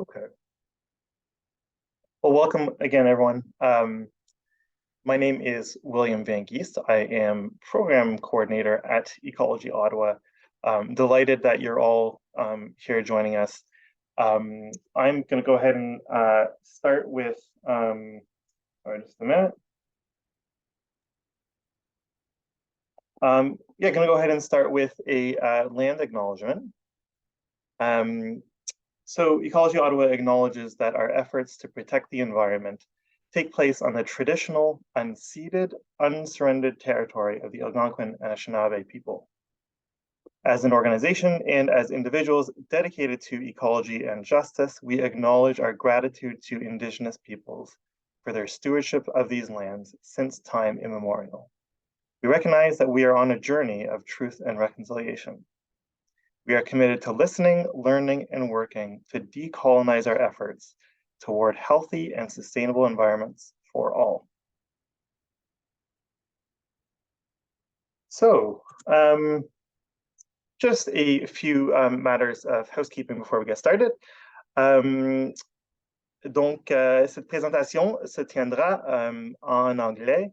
Okay. Well, welcome again, everyone. My name is William Van Geest. I am program coordinator at Ecology Ottawa. Delighted that you're all here joining us. I'm going to go ahead and start with, just a minute. Yeah, going to go ahead and start with a land acknowledgement. So Ecology Ottawa acknowledges that our efforts to protect the environment take place on the traditional, unceded, unsurrendered territory of the Algonquin and Anishinaabe people. As an organization and as individuals dedicated to ecology and justice, we acknowledge our gratitude to Indigenous peoples for their stewardship of these lands since time immemorial. We recognize that we are on a journey of truth and reconciliation. We are committed to listening, learning, and working to decolonize our efforts toward healthy and sustainable environments for all. So, just a few matters of housekeeping before we get started. Donc, cette présentation se tiendra en anglais.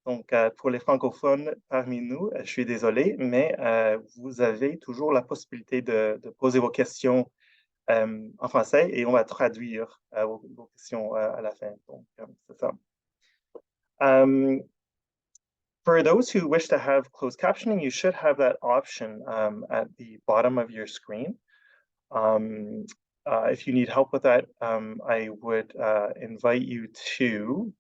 Donc, pour les francophones parmi nous, je suis désolé, mais vous avez toujours la possibilité de poser vos questions en français et on va traduire vos questions à la fin. Donc, c'est ça. For those who wish to have closed captioning, you should have that option at the bottom of your screen. If you need help with that, I would invite you to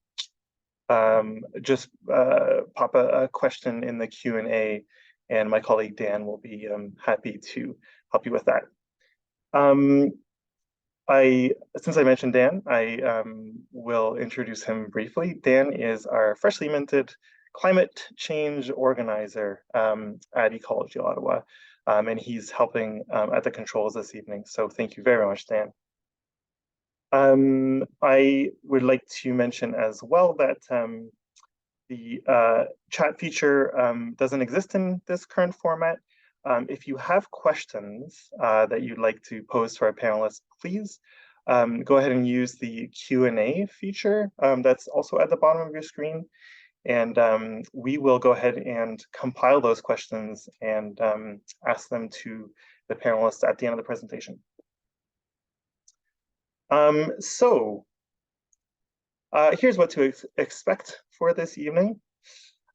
just pop a question in the Q&A, and my colleague Dan will be happy to help you with that. Since I mentioned Dan, I will introduce him briefly. Dan is our freshly minted climate change organizer at Ecology Ottawa, and he's helping at the controls this evening. So thank you very much, Dan. I would like to mention as well that the chat feature doesn't exist in this current format. If you have questions that you'd like to pose to our panelists, please go ahead and use the Q&A feature that's also at the bottom of your screen. And we will go ahead and compile those questions and ask them to the panelists at the end of the presentation. Here's what to expect for this evening.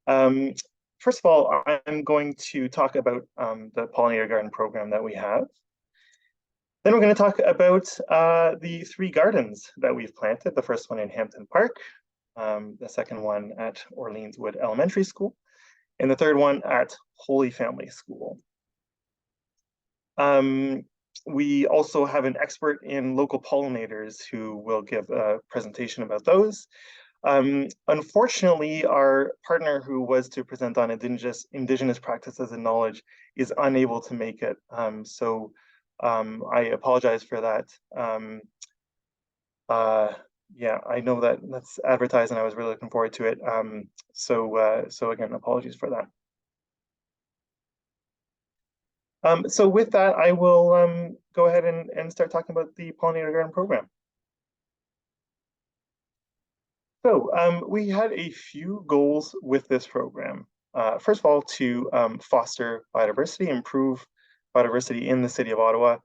First of all, I'm going to talk about the Pollinator Garden program that we have. Then we're going to talk about the 3 gardens that we've planted, the first one in Hampton Park, the second one at Orleans Wood Elementary School, and the third one at Holy Family School. We also have an expert in local pollinators who will give a presentation about those. Unfortunately, our partner who was to present on indigenous practices and knowledge is unable to make it. So I apologize for that. Yeah, I know that that's advertised and I was really looking forward to it. So again, apologies for that. So with that, I will go ahead and start talking about the Pollinator Garden program. So we had a few goals with this program. First of all, to foster biodiversity, improve biodiversity in the city of Ottawa.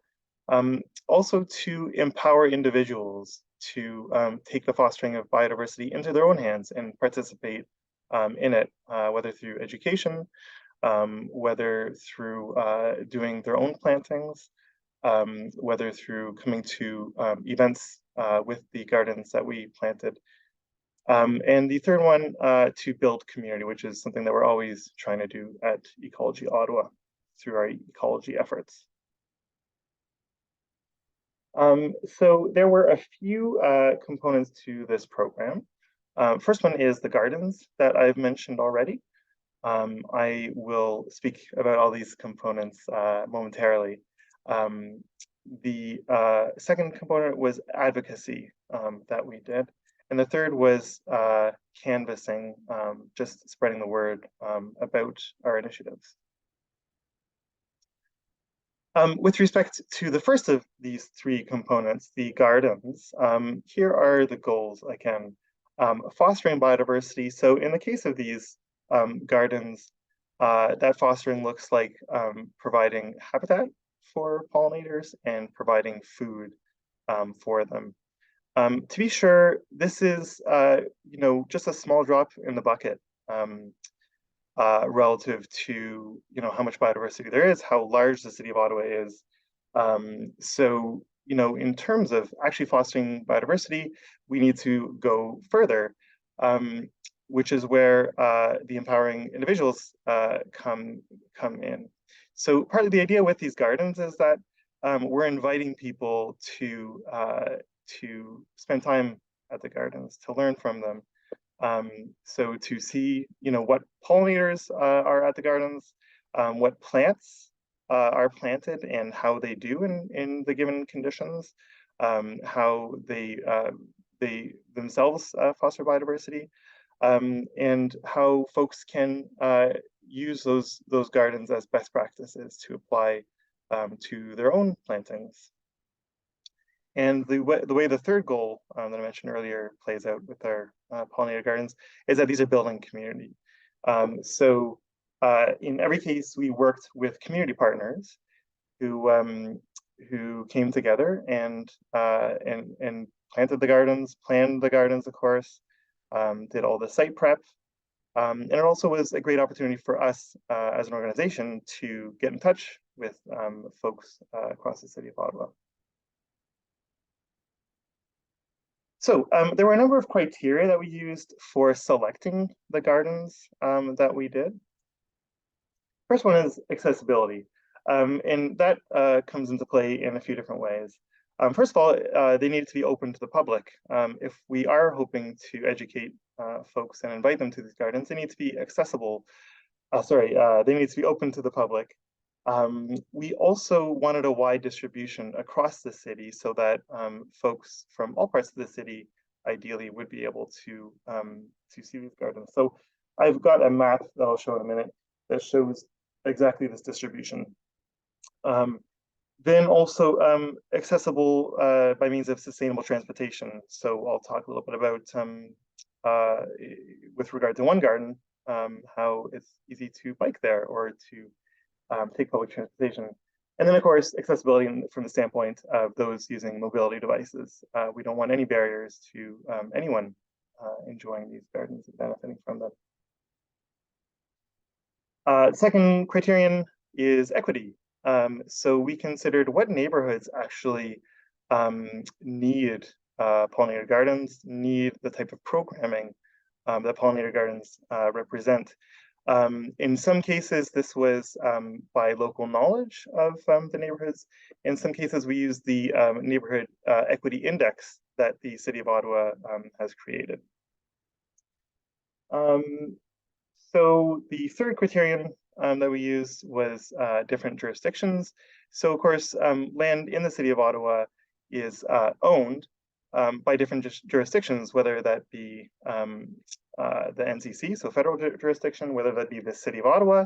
Also to empower individuals to take the fostering of biodiversity into their own hands and participate in it, whether through education, whether through doing their own plantings, whether through coming to events with the gardens that we planted. And the third one, to build community, which is something that we're always trying to do at Ecology Ottawa through our ecology efforts. So there were a few components to this program. First one is the gardens that I've mentioned already. I will speak about all these components momentarily. The second component was advocacy that we did. And the third was canvassing, just spreading the word about our initiatives. With respect to the first of these three components, the gardens, here are the goals again. Fostering biodiversity. So in the case of these gardens, that fostering looks like providing habitat for pollinators and providing food for them. To be sure, this is just a small drop in the bucket. Relative to how much biodiversity there is, how large the city of Ottawa is. So in terms of actually fostering biodiversity, we need to go further, which is where the empowering individuals come in. So part of the idea with these gardens is that we're inviting people to spend time at the gardens, to learn from them. So to see, what pollinators are at the gardens, what plants are planted and how they do in the given conditions, how they themselves foster biodiversity, and how folks can use those gardens as best practices to apply to their own plantings. And the way the third goal that I mentioned earlier plays out with our pollinator gardens is that these are building community. So in every case, we worked with community partners who came together and planted the gardens, planned the gardens, of course, did all the site prep. And it also was a great opportunity for us as an organization to get in touch with folks across the city of Ottawa. So there were a number of criteria that we used for selecting the gardens that we did. First one is accessibility, and that comes into play in a few different ways. First of all, they needed to be open to the public. If we are hoping to educate folks and invite them to these gardens, they need to be accessible. They need to be open to the public. We also wanted a wide distribution across the city so that folks from all parts of the city ideally would be able to see these gardens. So I've got a map that I'll show in a minute that shows exactly this distribution. Then also accessible by means of sustainable transportation. So I'll talk a little bit about, with regard to one garden, how it's easy to bike there or to take public transportation. And then, of course, accessibility from the standpoint of those using mobility devices. We don't want any barriers to anyone enjoying these gardens and benefiting from them. Second criterion is equity. So we considered what neighborhoods actually need pollinator gardens, need the type of programming that pollinator gardens represent. In some cases, this was by local knowledge of the neighborhoods. In some cases, we used the neighborhood equity index that the City of Ottawa has created. So the third criterion that we used was different jurisdictions. So of course, land in the City of Ottawa is owned by different jurisdictions, whether that be the NCC, so federal jurisdiction, whether that be the City of Ottawa,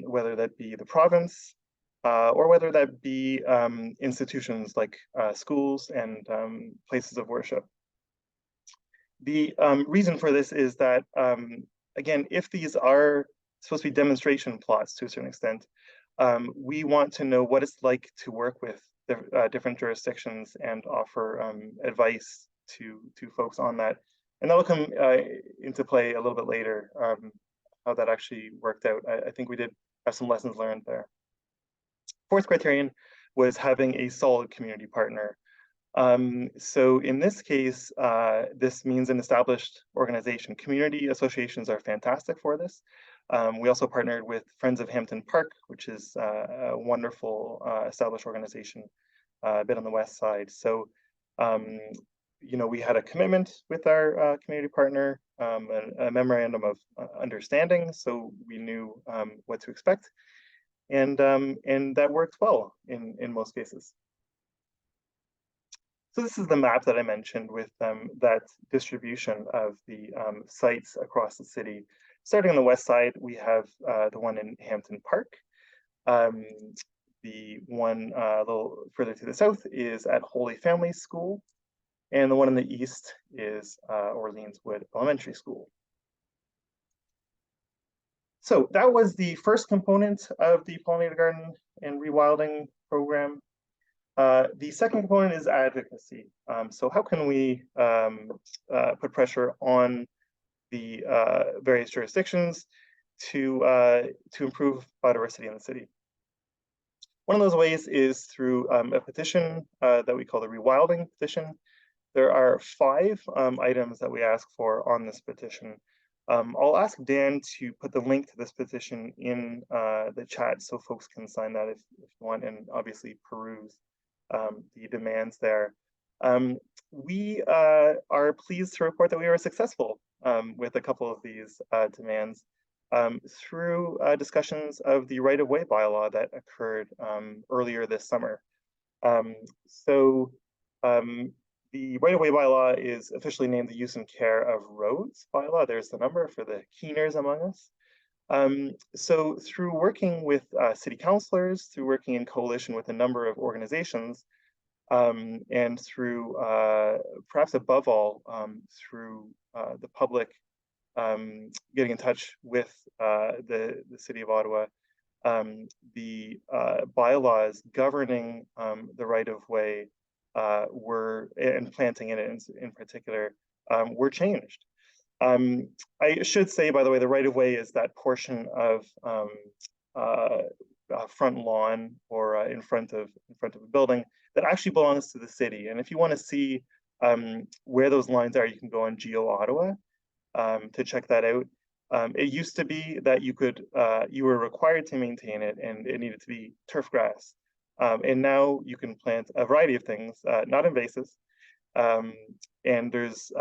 whether that be the province, or whether that be institutions like schools and places of worship. The reason for this is that, again, if these are supposed to be demonstration plots to a certain extent, we want to know what it's like to work with the different jurisdictions and offer advice to folks on that. And that will come into play a little bit later, how that actually worked out. I think we did have some lessons learned there. Fourth criterion was having a solid community partner. So in this case, this means an established organization. Community associations are fantastic for this. We also partnered with Friends of Hampton Park, which is a wonderful established organization a bit on the west side. So, we had a commitment with our community partner, a memorandum of understanding, so we knew what to expect, and that worked well in most cases. So this is the map that I mentioned with that distribution of the sites across the city. Starting on the west side, we have the one in Hampton Park. The one a little further to the south is at Holy Family School, and the one in the east is Orleans Wood Elementary School. So that was the first component of the pollinator garden and rewilding program. The second component is advocacy. So how can we put pressure on the various jurisdictions to improve biodiversity in the city? One of those ways is through a petition that we call the rewilding petition. There are 5 items that we ask for on this petition. I'll ask Dan to put the link to this petition in the chat so folks can sign that if you want, and obviously peruse the demands there. We are pleased to report that we were successful with a couple of these demands through discussions of the right-of-way bylaw that occurred earlier this summer. The right-of-way bylaw is officially named the Use and Care of Roads bylaw. There's the number for the keeners among us. So through working with city councilors, through working in coalition with a number of organizations, and through, perhaps above all, through the public getting in touch with the City of Ottawa, the bylaws governing the right-of-way and planting in it in particular were changed. I should say, by the way, the right-of-way is that portion of front lawn or in front of a building that actually belongs to the city. And if you want to see where those lines are, you can go on Geo Ottawa to check that out. It used to be that you were required to maintain it, and it needed to be turf grass. And now you can plant a variety of things, not invasive. And there's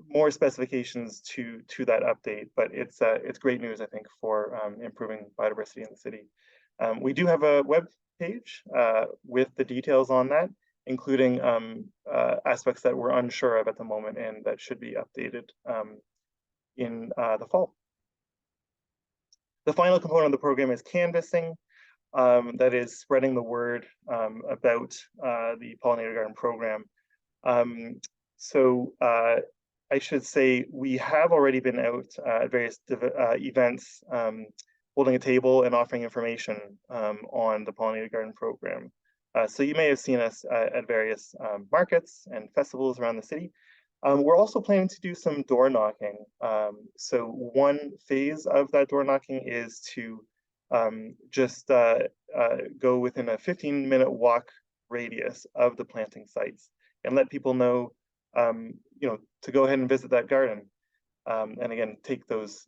more specifications to that update, but it's great news, I think, for improving biodiversity in the city. We do have a web page with the details on that, including aspects that we're unsure of at the moment and that should be updated in the fall. The final component of the program is canvassing. That is spreading the word about the Pollinator Garden program. I should say we have already been out at various events, holding a table and offering information on the Pollinator Garden program. So you may have seen us at various markets and festivals around the city. We're also planning to do some door knocking. So one phase of that door knocking is to just go within a 15-minute walk radius of the planting sites and let people know, to go ahead and visit that garden. And again, take those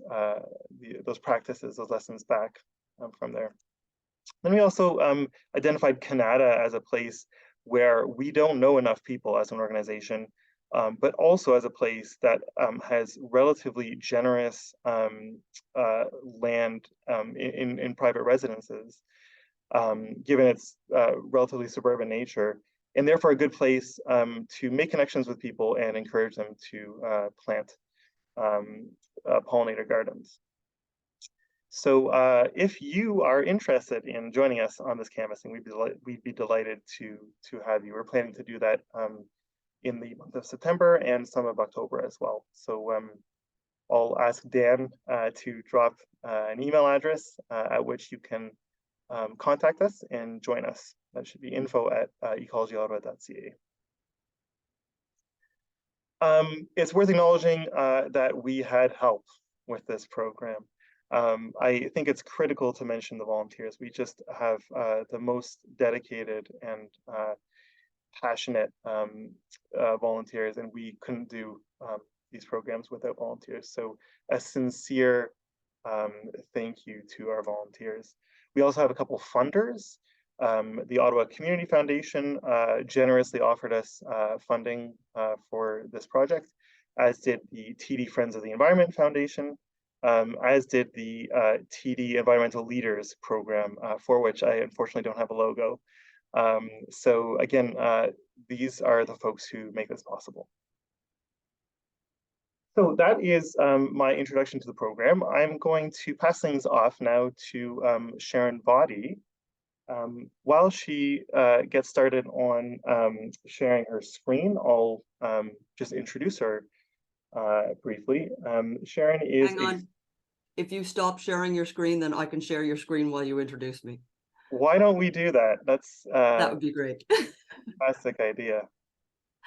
practices, those lessons back from there. Then we also identified Canada as a place where we don't know enough people as an organization, but also as a place that has relatively generous land in private residences, given its relatively suburban nature, and therefore a good place to make connections with people and encourage them to plant pollinator gardens. So if you are interested in joining us on this canvassing, we'd be delighted to have you. We're planning to do that in the month of September and some of October as well. So I'll ask Dan to drop an email address at which you can contact us and join us. That should be info@ecologyottawa.ca. It's worth acknowledging that we had help with this program. I think it's critical to mention the volunteers. We just have the most dedicated and passionate volunteers, and we couldn't do these programs without volunteers. So a sincere thank you to our volunteers. We also have a couple funders. The Ottawa Community Foundation generously offered us funding for this project, as did the TD Friends of the Environment Foundation, as did the TD Environmental Leaders Program, for which I unfortunately don't have a logo. So again, these are the folks who make this possible. So that is my introduction to the program. I'm going to pass things off now to Sharon Body. While she gets started on sharing her screen, I'll just introduce her briefly. Sharon is Hang a, on. If you stop sharing your screen, then I can share your screen while you introduce me. why don't we do that? That's That a would be great. fantastic idea.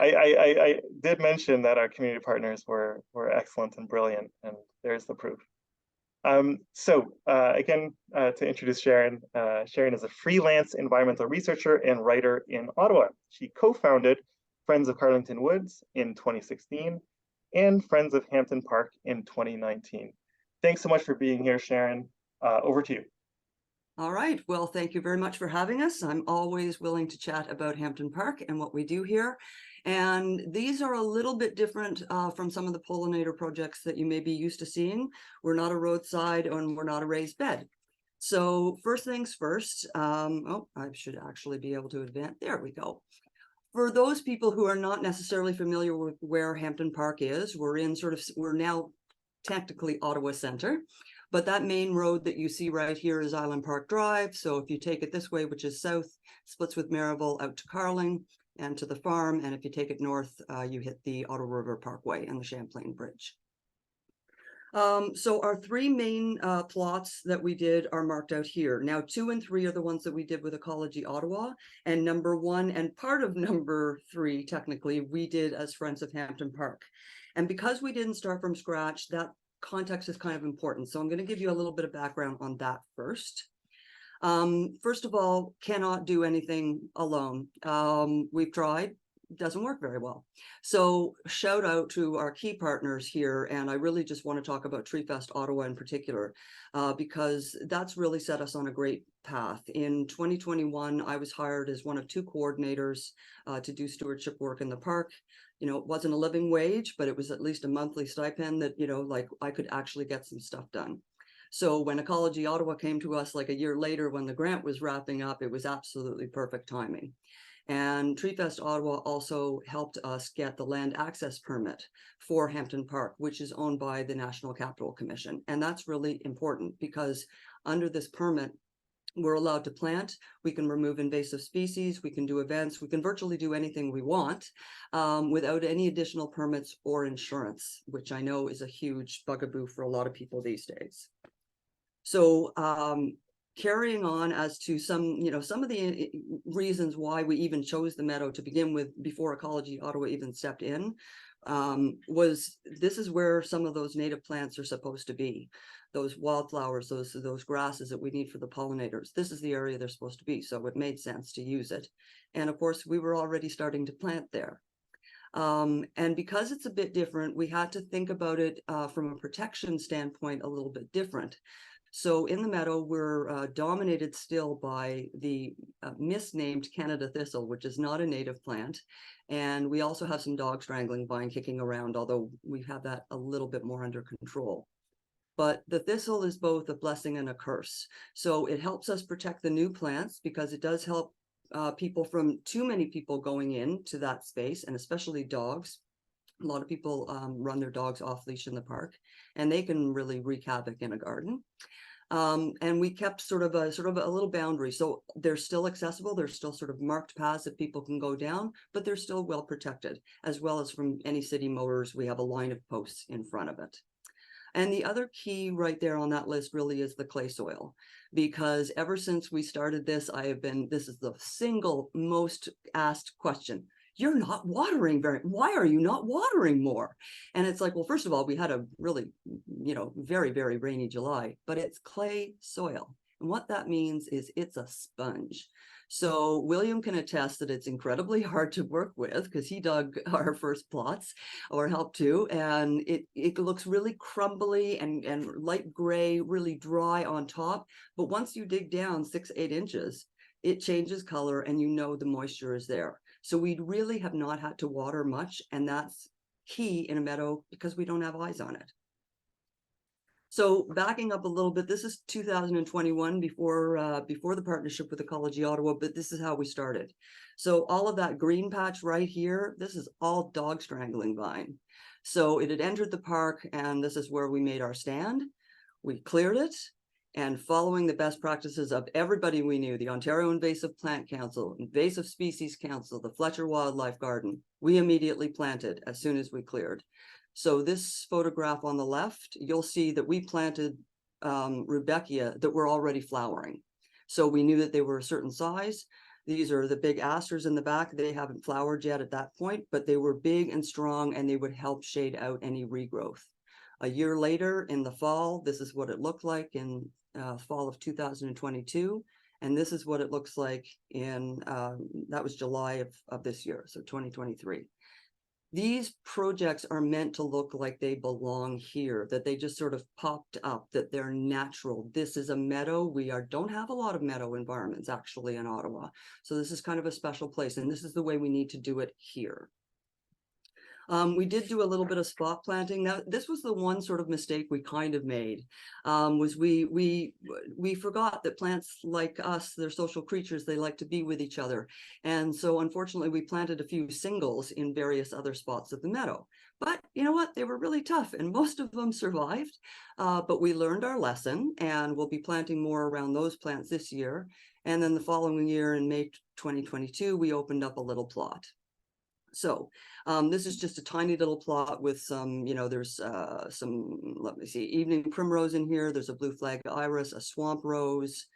I did mention that our community partners were excellent and brilliant, and there's the proof. To introduce Sharon, Sharon is a freelance environmental researcher and writer in Ottawa. She co-founded Friends of Carlington Woods in 2016 and Friends of Hampton Park in 2019. Thanks so much for being here, Sharon. Over to you. All right. Well, thank you very much for having us. I'm always willing to chat about Hampton Park and what we do here. And these are a little bit different from some of the pollinator projects that you may be used to seeing. We're not a roadside and we're not a raised bed. So first things first, oh, I should actually be able to advance. There we go. For those people who are not necessarily familiar with where Hampton Park is, we're now technically Ottawa Centre, but that main road that you see right here is Island Park Drive. So if you take it this way, which is south, splits with Maryville out to Carling and to the farm. And if you take it north, you hit the Ottawa River Parkway and the Champlain Bridge. So our three main plots that we did are marked out here. Now, 2 and 3 are the ones that we did with Ecology Ottawa, and number 1 and part of number 3, technically, we did as Friends of Hampton Park. And because we didn't start from scratch, that context is kind of important. So I'm going to give you a little bit of background on that first. First of all, cannot do anything alone. We've tried. Doesn't work very well. So shout out to our key partners here. And I really just want to talk about Tree Fest Ottawa in particular, because that's really set us on a great path. In 2021, I was hired as one of 2 coordinators to do stewardship work in the park. You know, it wasn't a living wage, but it was at least a monthly stipend that, you know, like I could actually get some stuff done. So when Ecology Ottawa came to us like a year later when the grant was wrapping up, it was absolutely perfect timing. And Tree Fest Ottawa also helped us get the land access permit for Hampton Park, which is owned by the National Capital Commission. And that's really important because under this permit, we're allowed to plant, we can remove invasive species, we can do events, we can virtually do anything we want without any additional permits or insurance, which I know is a huge bugaboo for a lot of people these days. So carrying on as to some of the reasons why we even chose the meadow to begin with before Ecology Ottawa even stepped in, was this is where some of those native plants are supposed to be. Those wildflowers, those grasses that we need for the pollinators. This is the area they're supposed to be. So it made sense to use it. And of course, we were already starting to plant there. And because it's a bit different, we had to think about it from a protection standpoint a little bit different. So in the meadow, we're dominated still by the misnamed Canada thistle, which is not a native plant. And we also have some dog strangling vine kicking around, although we have that a little bit more under control. But the thistle is both a blessing and a curse. So it helps us protect the new plants because it does help people from too many people going into that space, and especially dogs. A lot of people run their dogs off leash in the park, and they can really wreak havoc in a garden. And we kept sort of a little boundary. So they're still accessible. There's still sort of marked paths that people can go down, but they're still well protected, as well as from any city motors. We have a line of posts in front of it. And the other key right there on that list really is the clay soil, because ever since we started this, this is the single most asked question. You're not watering why are you not watering more? And it's like, well, first of all, we had a really, very, very rainy July, but it's clay soil. And what that means is it's a sponge. So William can attest that it's incredibly hard to work with because he dug our first plots or helped to, and it looks really crumbly and light gray, really dry on top. But once you dig down 6-8 inches, it changes color and the moisture is there. So we really have not had to water much, and that's key in a meadow because we don't have eyes on it. So backing up a little bit, this is 2021 before the partnership with Ecology Ottawa, but this is how we started. So all of that green patch right here, this is all dog strangling vine. So it had entered the park, and this is where we made our stand. We cleared it, and following the best practices of everybody we knew, the Ontario Invasive Plant Council, Invasive Species Council, the Fletcher Wildlife Garden, we immediately planted as soon as we cleared. So this photograph on the left, you'll see that we planted rudbeckia that were already flowering. So we knew that they were a certain size. These are the big asters in the back. They haven't flowered yet at that point, but they were big and strong, and they would help shade out any regrowth. A year later in the fall, this is what it looked like in fall of 2022. And this is what it looks like in, that was July of this year, so 2023. These projects are meant to look like they belong here, that they just sort of popped up, that they're natural. This is a meadow. We don't have a lot of meadow environments actually in Ottawa. So this is kind of a special place, and this is the way we need to do it here. We did do a little bit of spot planting. Now, this was the one sort of mistake we kind of made, was we forgot that plants, like us, they're social creatures. They like to be with each other. And so unfortunately, we planted a few singles in various other spots of the meadow. But you know what? They were really tough, and most of them survived. But we learned our lesson, and we'll be planting more around those plants this year. And then the following year, in May 2022, we opened up a little plot. So this is just a tiny little plot with some, there's some, let me see, evening primrose in here. There's a blue flag iris, a swamp rose.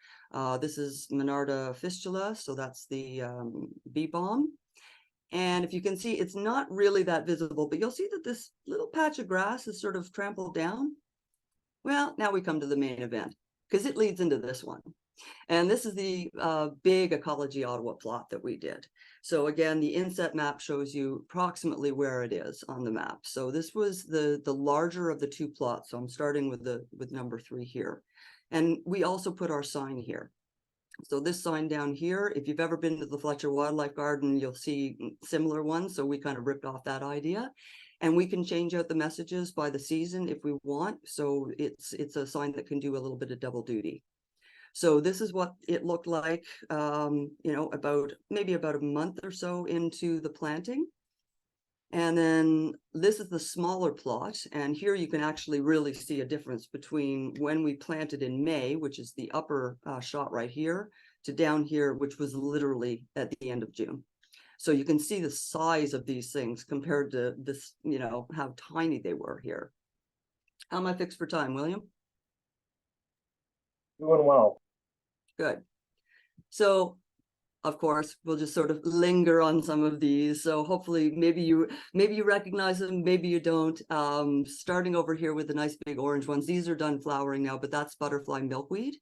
This is Monarda fistula, so that's the bee balm. And if you can see, it's not really that visible, but you'll see that this little patch of grass is sort of trampled down. Well, now we come to the main event, because it leads into this one. And this is the big Ecology Ottawa plot that we did. So again, the inset map shows you approximately where it is on the map. So this was the larger of the two plots. So I'm starting with number 3 here. And we also put our sign here. So this sign down here, if you've ever been to the Fletcher Wildlife Garden, you'll see similar ones. So we kind of ripped off that idea. And we can change out the messages by the season if we want. So it's a sign that can do a little bit of double duty. So this is what it looked like, maybe about a month or so into the planting. And then this is the smaller plot. And here you can actually really see a difference between when we planted in May, which is the upper shot right here, to down here, which was literally at the end of June. So you can see the size of these things compared to this, how tiny they were here. How am I fixed for time, William? Doing well. Good. So, of course, we'll just sort of linger on some of these. So hopefully, maybe you recognize them, maybe you don't. Starting over here with the nice big orange ones. These are done flowering now, but that's butterfly milkweed.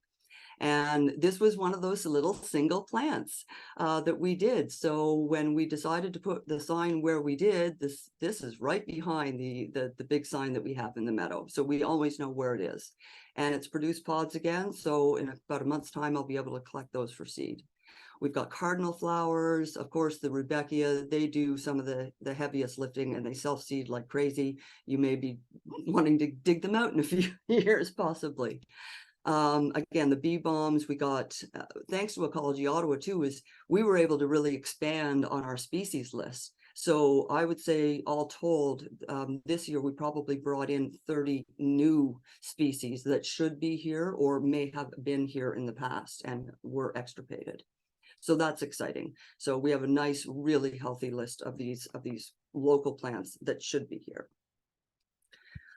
And this was one of those little single plants that we did. So when we decided to put the sign where we did, this is right behind the big sign that we have in the meadow. So we always know where it is. And it's produced pods again. So in about a month's time, I'll be able to collect those for seed. We've got cardinal flowers, of course, the rudbeckia. They do some of the heaviest lifting, and they self-seed like crazy. You may be wanting to dig them out in a few years, possibly. Again, the bee balms we got, thanks to Ecology Ottawa too, is we were able to really expand on our species list. So I would say all told, this year we probably brought in 30 new species that should be here or may have been here in the past and were extirpated. So that's exciting. So we have a nice, really healthy list of these local plants that should be here.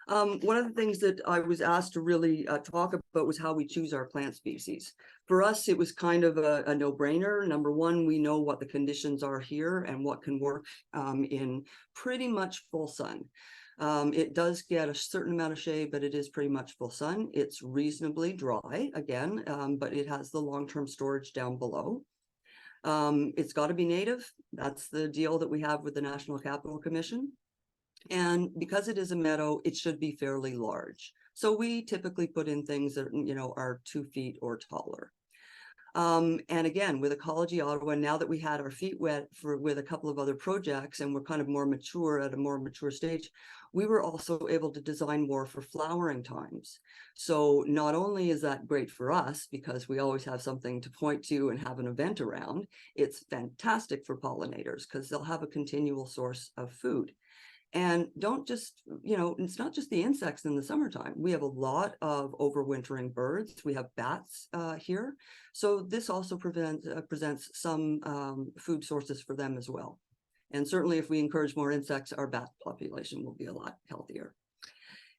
One of the things that I was asked to really talk about was how we choose our plant species. For us, it was kind of a no-brainer. Number one, we know what the conditions are here and what can work in pretty much full sun. It does get a certain amount of shade, but it is pretty much full sun. It's reasonably dry, again, but it has the long-term storage down below. It's got to be native. That's the deal that we have with the National Capital Commission. And because it is a meadow, it should be fairly large. So we typically put in things that, are 2 feet or taller. And again, with Ecology Ottawa, now that we had our feet wet with a couple of other projects and we're kind of more mature at a more mature stage, we were also able to design more for flowering times. So not only is that great for us because we always have something to point to and have an event around, it's fantastic for pollinators because they'll have a continual source of food. And don't just, it's not just the insects in the summertime. We have a lot of overwintering birds. We have bats here. So this also presents some food sources for them as well. And certainly if we encourage more insects, our bat population will be a lot healthier.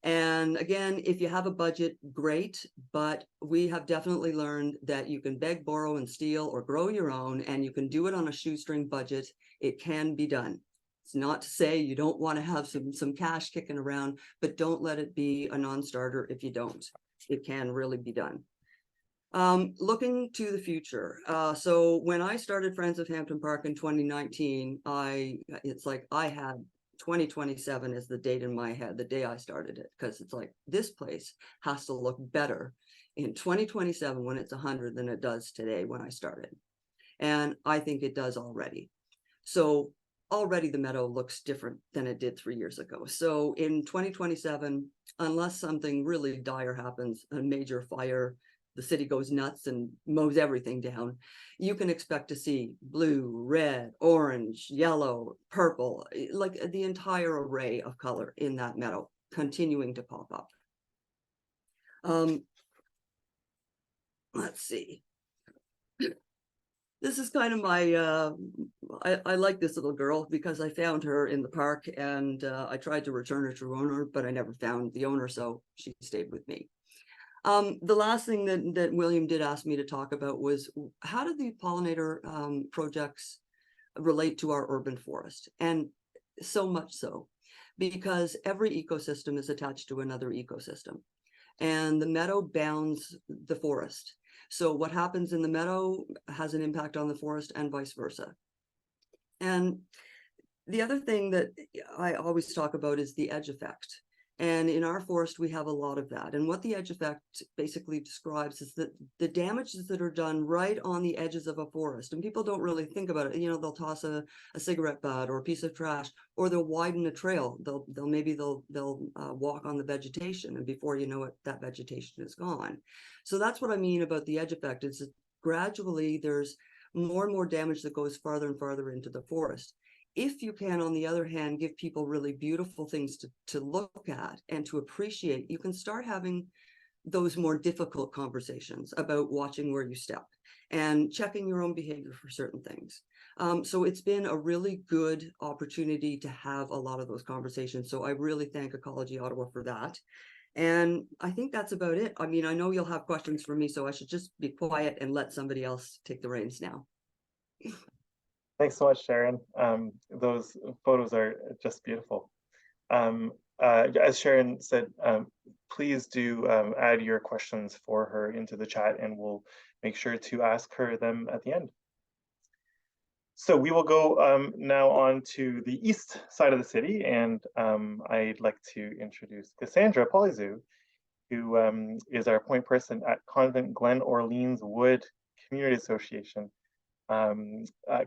And again, if you have a budget, great, but we have definitely learned that you can beg, borrow, and steal or grow your own, and you can do it on a shoestring budget. It can be done. It's not to say you don't want to have some cash kicking around, but don't let it be a non-starter if you don't. It can really be done. Looking to the future. So when I started Friends of Hampton Park in 2019, it's like I had 2027 is the date in my head, the day I started it, because it's like this place has to look better in 2027 when it's 100 than it does today when I started. And I think it does already. So already the meadow looks different than it did 3 years ago. So in 2027, unless something really dire happens, a major fire, the city goes nuts and mows everything down, you can expect to see blue, red, orange, yellow, purple, like the entire array of color in that meadow continuing to pop up. Let's see. This is kind of my, I like this little girl because I found her in the park, and I tried to return her to her owner, but I never found the owner, so she stayed with me. The last thing that William did ask me to talk about was how do the pollinator projects relate to our urban forest? And so much so, because every ecosystem is attached to another ecosystem, and the meadow bounds the forest. So what happens in the meadow has an impact on the forest and vice versa. And the other thing that I always talk about is the edge effect. And in our forest, we have a lot of that. And what the edge effect basically describes is that the damages that are done right on the edges of a forest, and people don't really think about it. They'll toss a cigarette butt or a piece of trash, or they'll widen a trail. They'll walk on the vegetation, and before you know it, that vegetation is gone. So that's what I mean about the edge effect. Is that gradually there's more and more damage that goes farther and farther into the forest. If you can, on the other hand, give people really beautiful things to look at and to appreciate, you can start having those more difficult conversations about watching where you step and checking your own behavior for certain things. So it's been a really good opportunity to have a lot of those conversations. So I really thank Ecology Ottawa for that. And I think that's about it. I mean, I know you'll have questions for me, so I should just be quiet and let somebody else take the reins now. Thanks so much, Sharon. Those photos are just beautiful. As Sharon said, please do add your questions for her into the chat, and we'll make sure to ask her them at the end. So we will go now on to the east side of the city, and I'd like to introduce Cassandra Pollinator, who is our point person at Convent Glen Orleans Wood Community Association.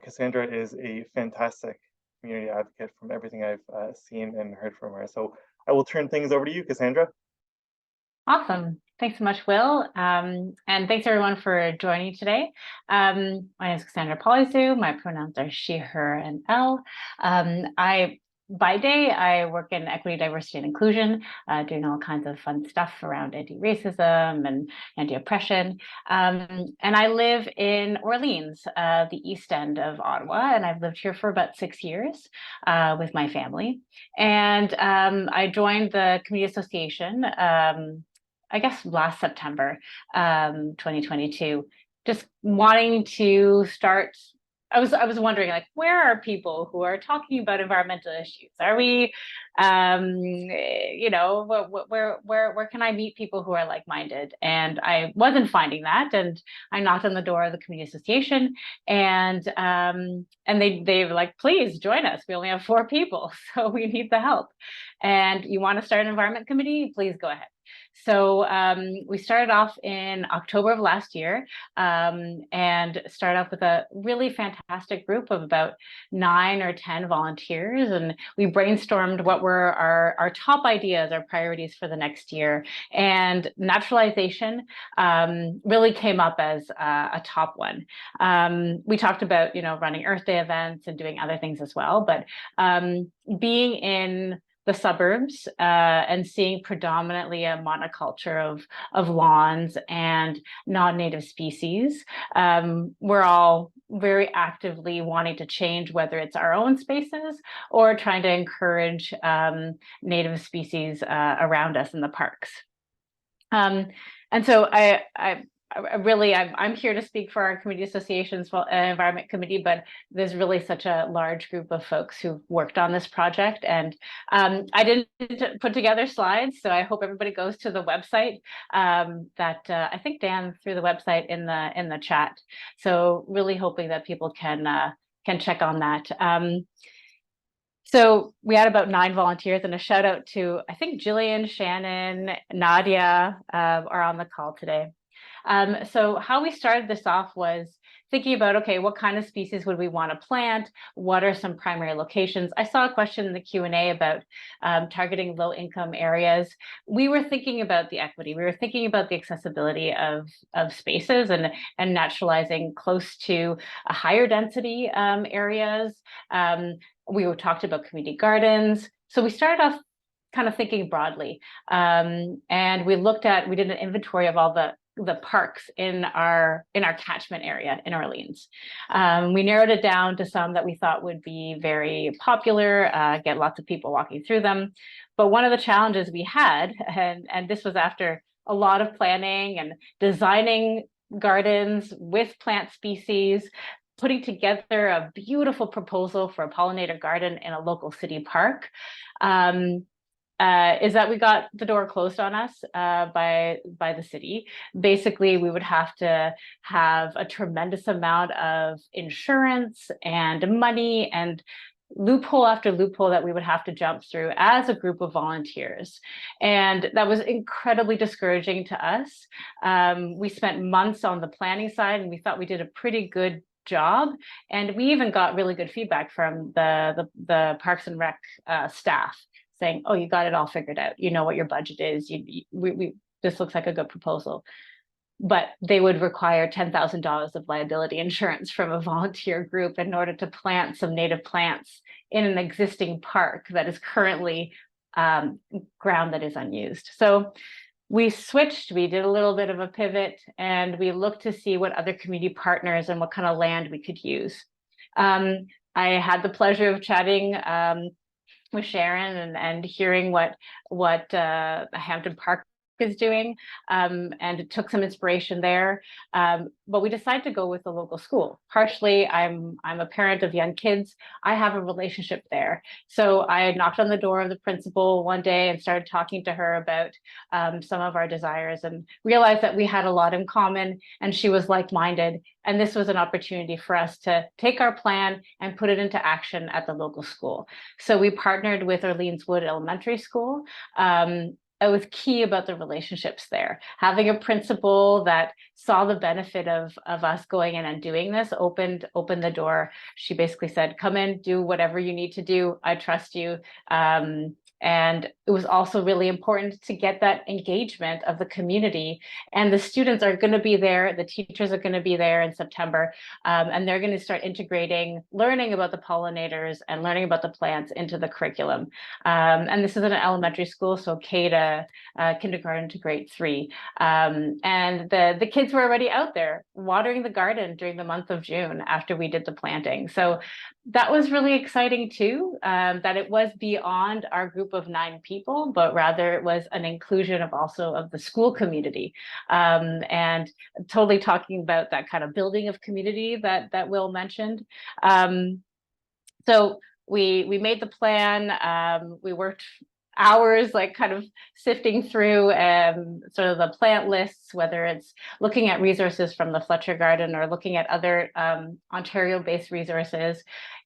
Cassandra is a fantastic community advocate from everything I've seen and heard from her. So I will turn things over to you, Cassandra. Awesome. Thanks so much, Will. And thanks everyone for joining today. My name is Cassandra Pollinator. My pronouns are she, her, and elle. By day, I work in equity, diversity, and inclusion, doing all kinds of fun stuff around anti-racism and anti-oppression. And I live in Orleans, the east end of Ottawa, and I've lived here for about 6 years with my family. And I joined the Community Association, I guess last September, 2022, just wanting to start. I was wondering, like, where are people who are talking about environmental issues? Are we, where can I meet people who are like-minded? And I wasn't finding that, and I knocked on the door of the Community Association, and they were like, please join us. We only have 4 people, so we need the help. And you want to start an environment committee? Please go ahead. So we started off in October of last year, and started off with a really fantastic group of about 9 or 10 volunteers. And we brainstormed what were our top ideas, our priorities for the next year. And naturalization really came up as a top one. We talked about, running Earth Day events and doing other things as well. But being in the suburbs and seeing predominantly a monoculture of lawns and non-native species, we're all very actively wanting to change, whether it's our own spaces or trying to encourage native species around us in the parks. And so I'm here to speak for our community associations environment committee, but there's really such a large group of folks who've worked on this project. And I didn't put together slides, so I hope everybody goes to the website that I think Dan threw the website in the chat. So really hoping that people can check on that. So we had about 9 volunteers, and a shout out to, I think, Jillian, Shannon, Nadia are on the call today. So how we started this off was thinking about, okay, what kind of species would we want to plant? What are some primary locations? I saw a question in the Q&A about targeting low-income areas. We were thinking about the equity. We were thinking about the accessibility of spaces and naturalizing close to a higher density areas. We talked about community gardens. So we started off kind of thinking broadly. And we did an inventory of all the parks in our catchment area in Orleans. We narrowed it down to some that we thought would be very popular, get lots of people walking through them. But one of the challenges we had, and this was after a lot of planning and designing gardens with plant species, putting together a beautiful proposal for a pollinator garden in a local city park, is that we got the door closed on us by the city. Basically, we would have to have a tremendous amount of insurance and money and loophole after loophole that we would have to jump through as a group of volunteers. And that was incredibly discouraging to us. We spent months on the planning side, and we thought we did a pretty good job. And we even got really good feedback from the Parks and Rec staff saying, oh, you got it all figured out. You know what your budget is. This looks like a good proposal. But they would require $10,000 of liability insurance from a volunteer group in order to plant some native plants in an existing park that is currently ground that is unused. So we switched, we did a little bit of a pivot, and we looked to see what other community partners and what kind of land we could use. I had the pleasure of chatting with Sharon and hearing what Hampton Park is doing, and it took some inspiration there. But we decided to go with the local school. Partially, I'm a parent of young kids. I have a relationship there. So I knocked on the door of the principal one day and started talking to her about some of our desires, and realized that we had a lot in common, and she was like-minded. And this was an opportunity for us to take our plan and put it into action at the local school. So we partnered with Orleans Wood Elementary School. It was key about the relationships there. Having a principal that saw the benefit of us going in and doing this opened the door. She basically said, come in, do whatever you need to do. I trust you. And it was also really important to get that engagement of the community. And the students are going to be there. The teachers are going to be there in September. And they're going to start integrating, learning about the pollinators and learning about the plants into the curriculum. And this is an elementary school, so K to kindergarten to grade 3. And the kids were already out there watering the garden during the month of June after we did the planting. So that was really exciting too, that it was beyond our group of 9 people, but rather it was an inclusion of the school community, and totally talking about that kind of building of community that Will mentioned. So we made the plan. We worked hours, like kind of sifting through sort of the plant lists, whether it's looking at resources from the Fletcher Garden or looking at other Ontario-based resources.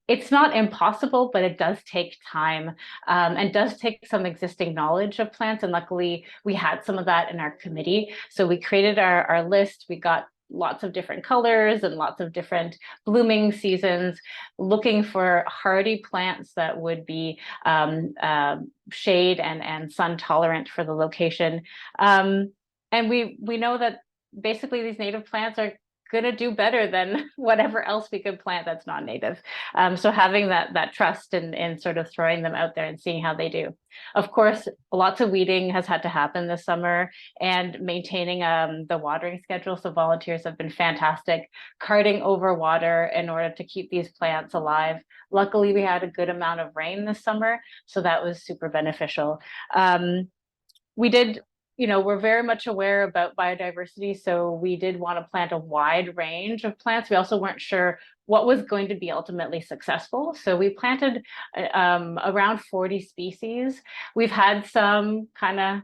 It's not impossible, but it does take time and does take some existing knowledge of plants. And luckily, we had some of that in our committee. So we created our list. We got lots of different colors and lots of different blooming seasons, looking for hardy plants that would be shade and sun tolerant for the location. And we know that basically these native plants are going to do better than whatever else we could plant that's not native. So having that trust in sort of throwing them out there and seeing how they do. Of course, lots of weeding has had to happen this summer, and maintaining the watering schedule. So volunteers have been fantastic, carting over water in order to keep these plants alive. Luckily, we had a good amount of rain this summer, so that was super beneficial. We did, we're very much aware about biodiversity, so we did want to plant a wide range of plants. We also weren't sure what was going to be ultimately successful, so we planted around 40 species. We've had some kind of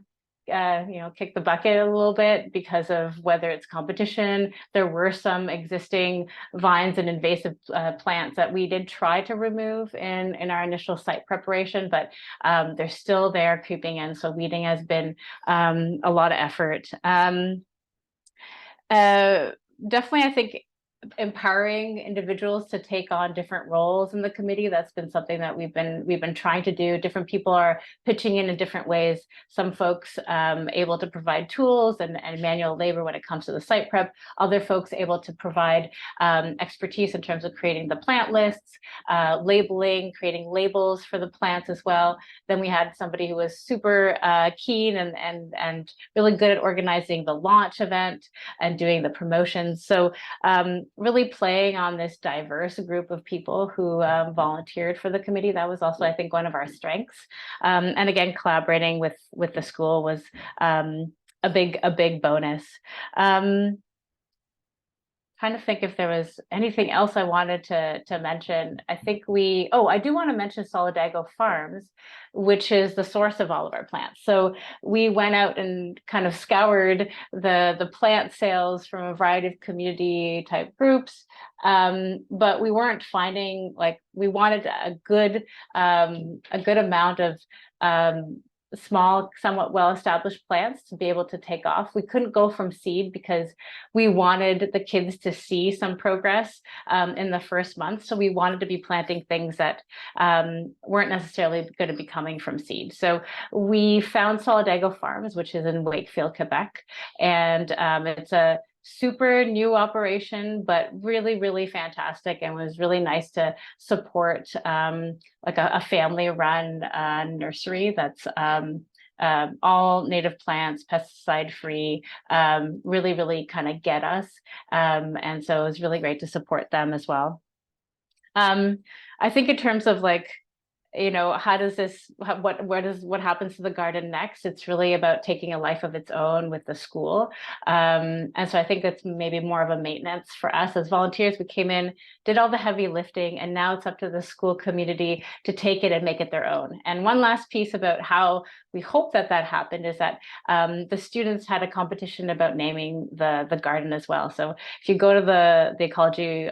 kick the bucket a little bit because of whether it's competition. There were some existing vines and invasive plants that we did try to remove in our initial site preparation, but they're still there creeping in. So weeding has been a lot of effort. Definitely, I think empowering individuals to take on different roles in the committee. That's been something that we've been trying to do. Different people are pitching in different ways. Some folks able to provide tools and manual labor when it comes to the site prep. Other folks able to provide expertise in terms of creating the plant lists, labeling, creating labels for the plants as well. Then we had somebody who was super keen and really good at organizing the launch event and doing the promotions. So really playing on this diverse group of people who volunteered for the committee. That was also, I think, one of our strengths. And again, collaborating with the school was a big bonus. Trying to think if there was anything else I wanted to mention. I think I do want to mention Solidago Farms, which is the source of all of our plants. So we went out and kind of scoured the plant sales from a variety of community type groups, but we weren't finding, we wanted a good amount of small, somewhat well-established plants to be able to take off. We couldn't go from seed because we wanted the kids to see some progress in the first month. So we wanted to be planting things that weren't necessarily going to be coming from seed. So we found Solidago Farms, which is in Wakefield, Quebec. And it's a super new operation, but really, really fantastic, and was really nice to support like a family-run nursery that's all native plants, pesticide-free, really, really kind of get us. And so it was really great to support them as well. I think in terms of how does what happens to the garden next? It's really about taking a life of its own with the school. And so I think it's maybe more of a maintenance for us as volunteers. We came in, did all the heavy lifting, and now it's up to the school community to take it and make it their own. And one last piece about how we hope that happened is that the students had a competition about naming the garden as well. So if you go to the Ecology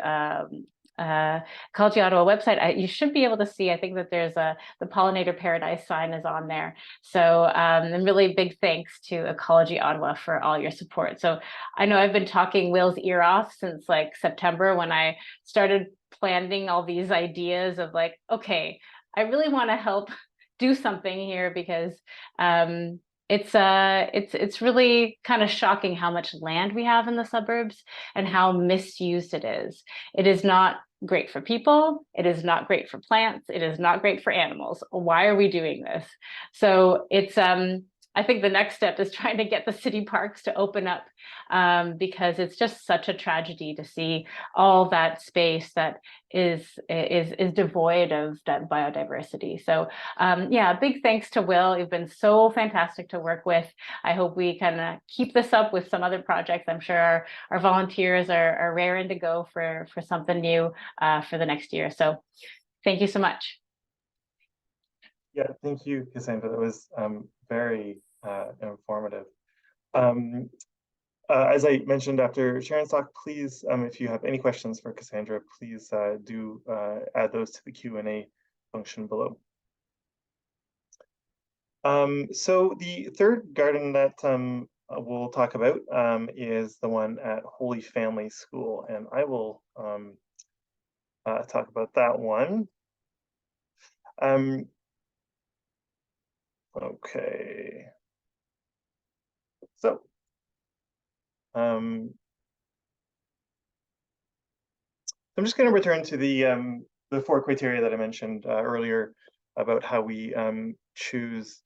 Ottawa website, you should be able to see, I think that there's the Pollinator Paradise sign is on there. So and really big thanks to Ecology Ottawa for all your support. So I know I've been talking Will's ear off since September, when I started planning all these ideas of okay, I really want to help do something here, because it's really kind of shocking how much land we have in the suburbs and how misused it is. It is not great for people. It is not great for plants. It is not great for animals. Why are we doing this? So it's I think the next step is trying to get the city parks to open up, because it's just such a tragedy to see all that space that is devoid of that biodiversity. So yeah, big thanks to Will. You've been so fantastic to work with. I hope we can keep this up with some other projects. I'm sure our volunteers are raring to go for something new for the next year. So thank you so much. Yeah, thank you, Cassandra. That was very informative. Um, as I mentioned after Sharon's talk, please, if you have any questions for Cassandra, please do add those to the Q&A function below. So the third garden that we'll talk about is the one at Holy Family School, and I will talk about that one. Okay. So, I'm just going to return to the four criteria that I mentioned earlier about how we choose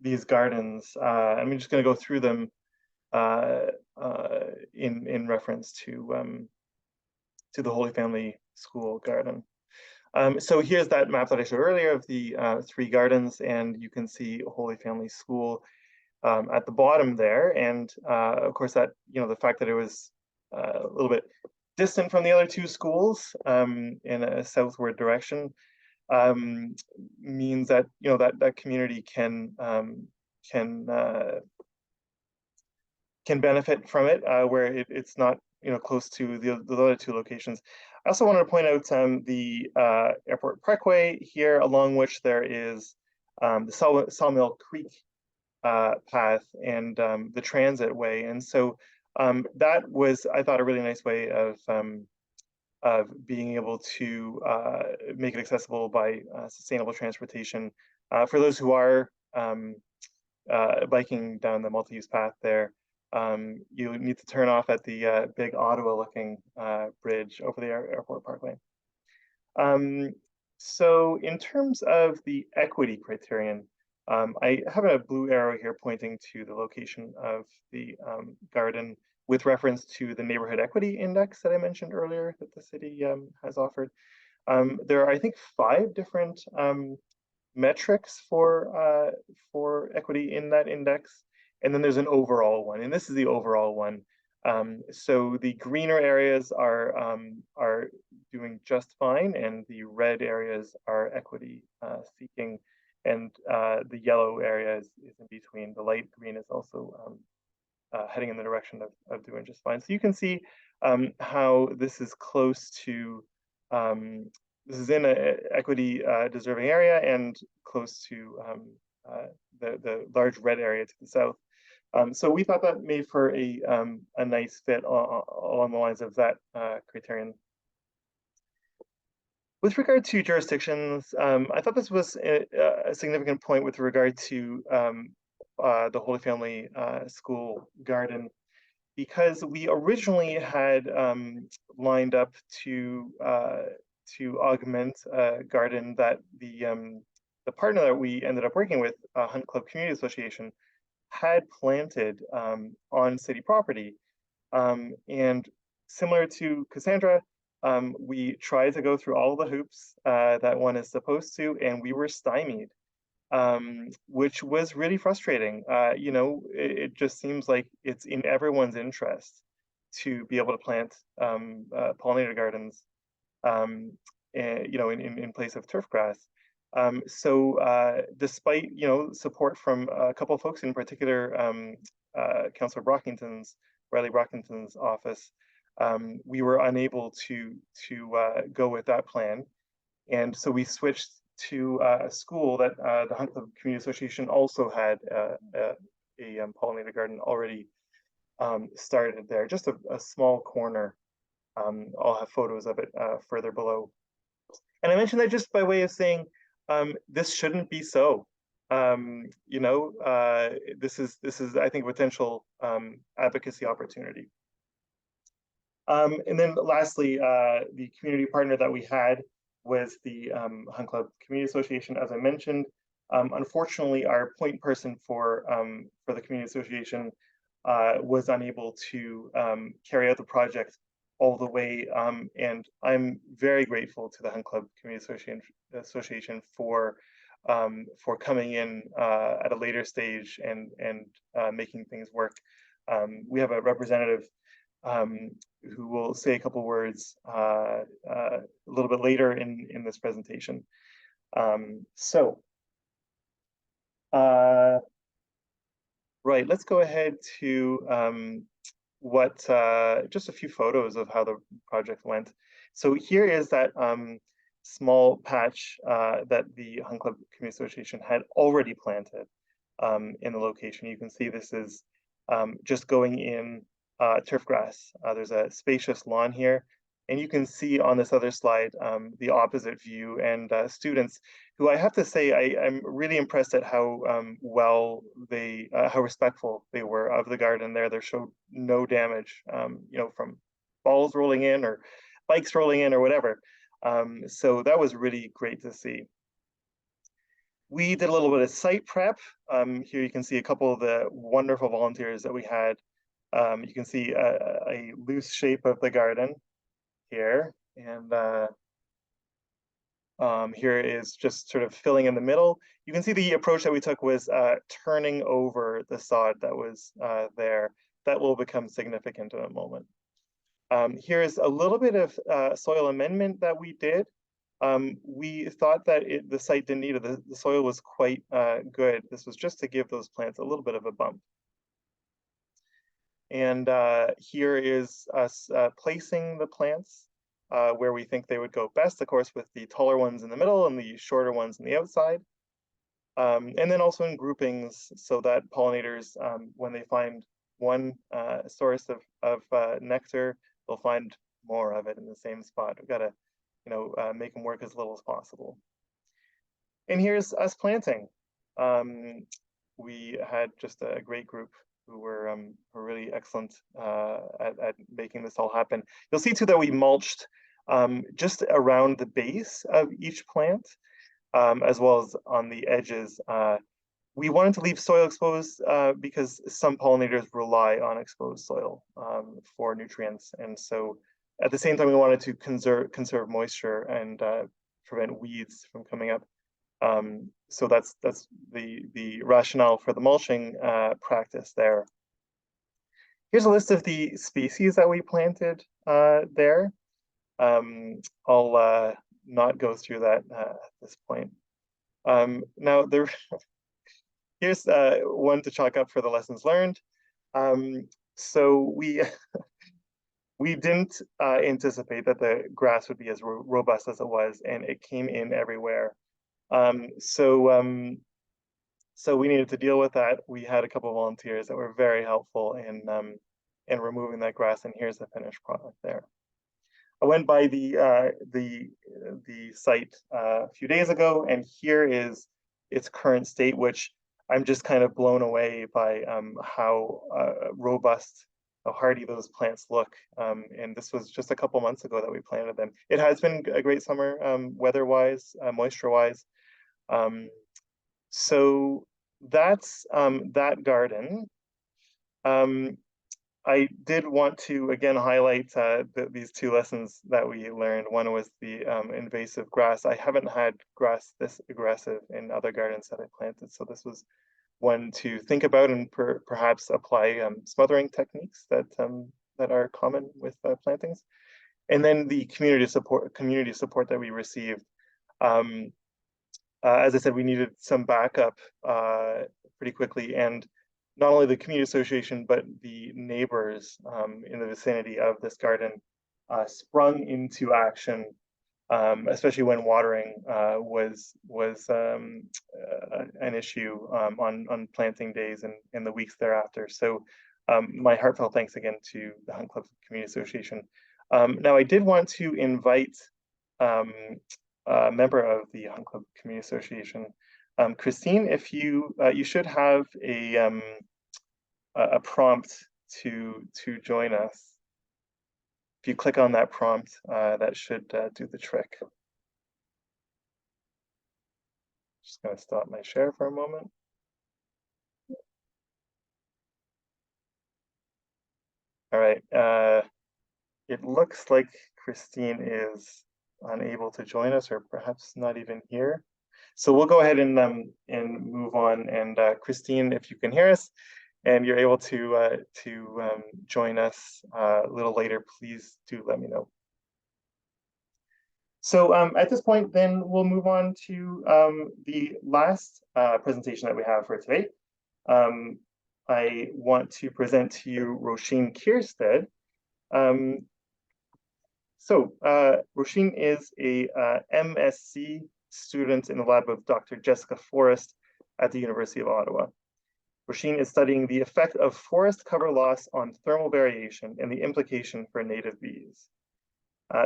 these gardens. I'm just going to go through them in reference to the Holy Family School garden. So here's that map that I showed earlier of the three gardens, and you can see Holy Family School at the bottom there. And of course, that the fact that it was a little bit distant from the other two schools in a southward direction means that that community can benefit from it, where it's not close to the other two locations. I also wanted to point out the Airport Parkway here, along which there is the Sawmill Creek path and the transit way. And so that was, I thought, a really nice way of being able to make it accessible by sustainable transportation for those who are biking down the multi-use path there. You need to turn off at the big Ottawa-looking bridge over the Airport Parkway. So in terms of the equity criterion, I have a blue arrow here pointing to the location of the garden with reference to the Neighborhood Equity Index that I mentioned earlier that the city has offered. There are, I think, 5 different metrics for equity in that index, and then there's an overall one, and this is the overall one. So the greener areas are doing just fine, and the red areas are equity seeking, and the yellow area is in between. The light green is also heading in the direction of doing just fine. So you can see how this is close to this is in an equity deserving area and close to the large red area to the south. So we thought that made for a nice fit along the lines of that criterion. With regard to jurisdictions, I thought this was a significant point with regard to the Holy Family School garden, because we originally had lined up to augment a garden that the partner that we ended up working with, Hunt Club Community Association, had planted on city property. And similar to Cassandra, we tried to go through all the hoops that one is supposed to, and we were stymied, which was really frustrating. It just seems like it's in everyone's interest to be able to plant pollinator gardens, in place of turf grass. So despite support from a couple of folks, in particular Councillor Riley Brockington's office, we were unable to go with that plan, and so we switched to a school that the Hunt Club Community Association also had a pollinator garden already started there, just a small corner. I'll have photos of it further below. And I mentioned that just by way of saying this shouldn't be so. This is I think a potential advocacy opportunity. And then lastly, the community partner that we had was the Hunt Club Community Association, as I mentioned. Unfortunately, our point person for the community association was unable to carry out the project all the way, and I'm very grateful to the Hunt Club Community Association for coming in at a later stage and making things work. We have a representative who will say a couple words a little bit later in this presentation. So, right, let's go ahead to what just a few photos of how the project went. So here is that small patch that the Hunt Club Community Association had already planted in the location. You can see this is just going in turf grass. There's a spacious lawn here. And you can see on this other slide the opposite view and students who I have to say I'm really impressed at how well they, how respectful they were of the garden there. There showed no damage, you know, from balls rolling in or bikes rolling in or whatever. So that was really great to see. We did a little bit of site prep. Here you can see a couple of the wonderful volunteers that we had. You can see a loose shape of the garden here. And here is just sort of filling in the middle. You can see the approach that we took was turning over the sod that was there. That will become significant in a moment. Here is a little bit of soil amendment that we did. We thought that the site didn't need it. The soil was quite good. This was just to give those plants a little bit of a bump. And here is us placing the plants where we think they would go best, of course, with the taller ones in the middle and the shorter ones on the outside. And then also in groupings so that pollinators, when they find one source of nectar, they'll find more of it in the same spot. We've got to, you know, make them work as little as possible. And here's us planting. We had just a great group who were really excellent at making this all happen. You'll see too that we mulched just around the base of each plant, as well as on the edges. We wanted to leave soil exposed because some pollinators rely on exposed soil for nutrients. And so at the same time, we wanted to conserve moisture and prevent weeds from coming up. So that's the rationale for the mulching practice there. Here's a list of the species that we planted there. I'll not go through that at this point. Now, here's one to chalk up for the lessons learned. So we we didn't anticipate that the grass would be as robust as it was, and it came in everywhere. So we needed to deal with that. We had a couple of volunteers that were very helpful in removing that grass, and here's the finished product there. I went by the site a few days ago, and here is its current state, which I'm just kind of blown away by how robust, how hardy those plants look. And this was just a couple months ago that we planted them. It has been a great summer, weather-wise, moisture-wise. So that's that garden. I did want to again highlight these two lessons that we learned. One was the invasive grass. I haven't had grass this aggressive in other gardens that I planted, so this was one to think about and perhaps apply smothering techniques that that are common with plantings. And then the community support that we received. As I said, we needed some backup pretty quickly, and not only the community association, but the neighbors in the vicinity of this garden sprung into action, especially when watering was an issue on planting days and in the weeks thereafter. So my heartfelt thanks again to the Hunt Club Community Association. Now I did want to invite a member of the Hunt Club Community Association, Christine, if you should have a prompt to join us. If you click on that prompt, that should do the trick. Just going to stop my share for a moment. All right. It looks like Christine is unable to join us, or perhaps not even here. So we'll go ahead and move on. And Christine, if you can hear us and you're able to join us a little later, please do let me know. So at this point, then we'll move on to the last presentation that we have for today. I want to present to you Roisin Kierstead. Roisin is a MSc student in the lab of Dr. Jessica Forrest at the University of Ottawa. Roisin is studying the effect of forest cover loss on thermal variation and the implication for native bees.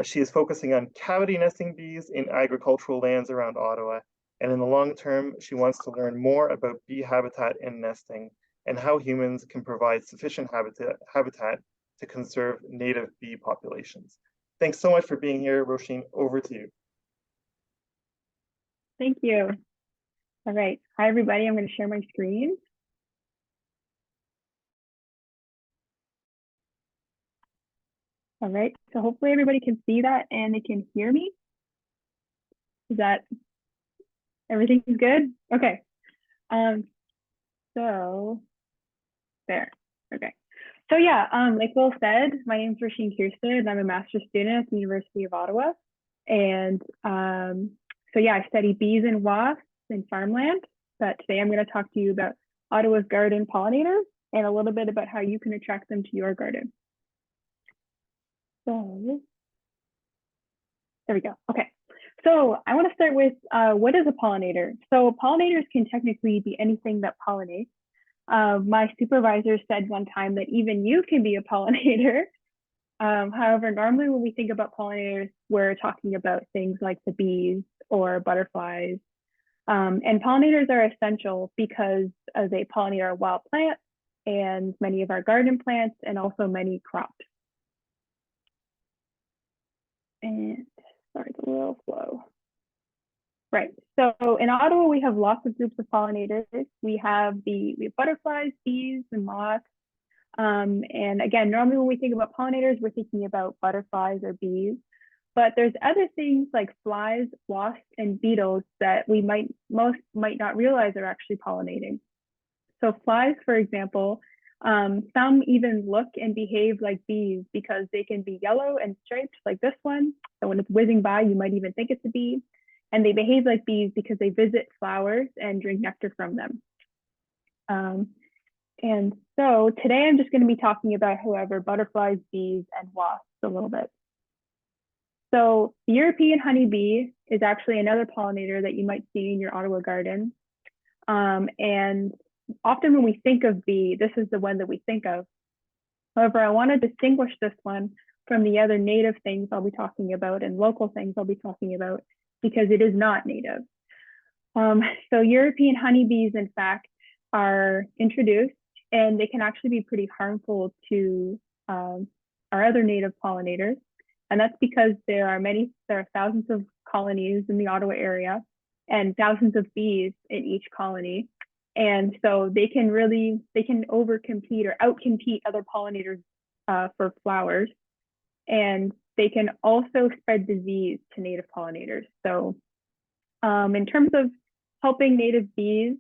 She is focusing on cavity nesting bees in agricultural lands around Ottawa, and in the long term, she wants to learn more about bee habitat and nesting and how humans can provide sufficient habitat to conserve native bee populations. Thanks so much for being here, Roisin. Over to you. Thank you. All right. Hi, everybody. I'm going to share my screen. All right. So hopefully everybody can see that and they can hear me. Is that everything's good? Okay. So there. Okay. So yeah, like Will said, my name is Roisin Kierstead and I'm a master's student at the University of Ottawa. And so yeah, I study bees and wasps in farmland. But today I'm going to talk to you about Ottawa's garden pollinators and a little bit about how you can attract them to your garden. So there we go. Okay. So I want to start with what is a pollinator? So pollinators can technically be anything that pollinates. My supervisor said one time that even you can be a pollinator. However, normally when we think about pollinators, we're talking about things like the bees or butterflies. And pollinators are essential because they pollinate our wild plants and many of our garden plants and also many crops. And sorry, it's a little slow. Right. So in Ottawa, we have lots of groups of pollinators. We have butterflies, bees, and moths. And again, normally when we think about pollinators, we're thinking about butterflies or bees. But there's other things like flies, wasps, and beetles that we might not realize are actually pollinating. So flies, for example, some even look and behave like bees because they can be yellow and striped like this one. So when it's whizzing by, you might even think it's a bee. And they behave like bees because they visit flowers and drink nectar from them. And so today I'm just going to be talking about, however, butterflies, bees, and wasps a little bit. So the European honeybee is actually another pollinator that you might see in your Ottawa garden. And often when we think of bee, this is the one that we think of. However, I want to distinguish this one from the other native things I'll be talking about and local things I'll be talking about because it is not native. So European honeybees, in fact, are introduced and they can actually be pretty harmful to our other native pollinators. And that's because there are thousands of colonies in the Ottawa area and thousands of bees in each colony. And so they can overcompete or outcompete other pollinators for flowers. And they can also spread disease to native pollinators. So in terms of helping native bees,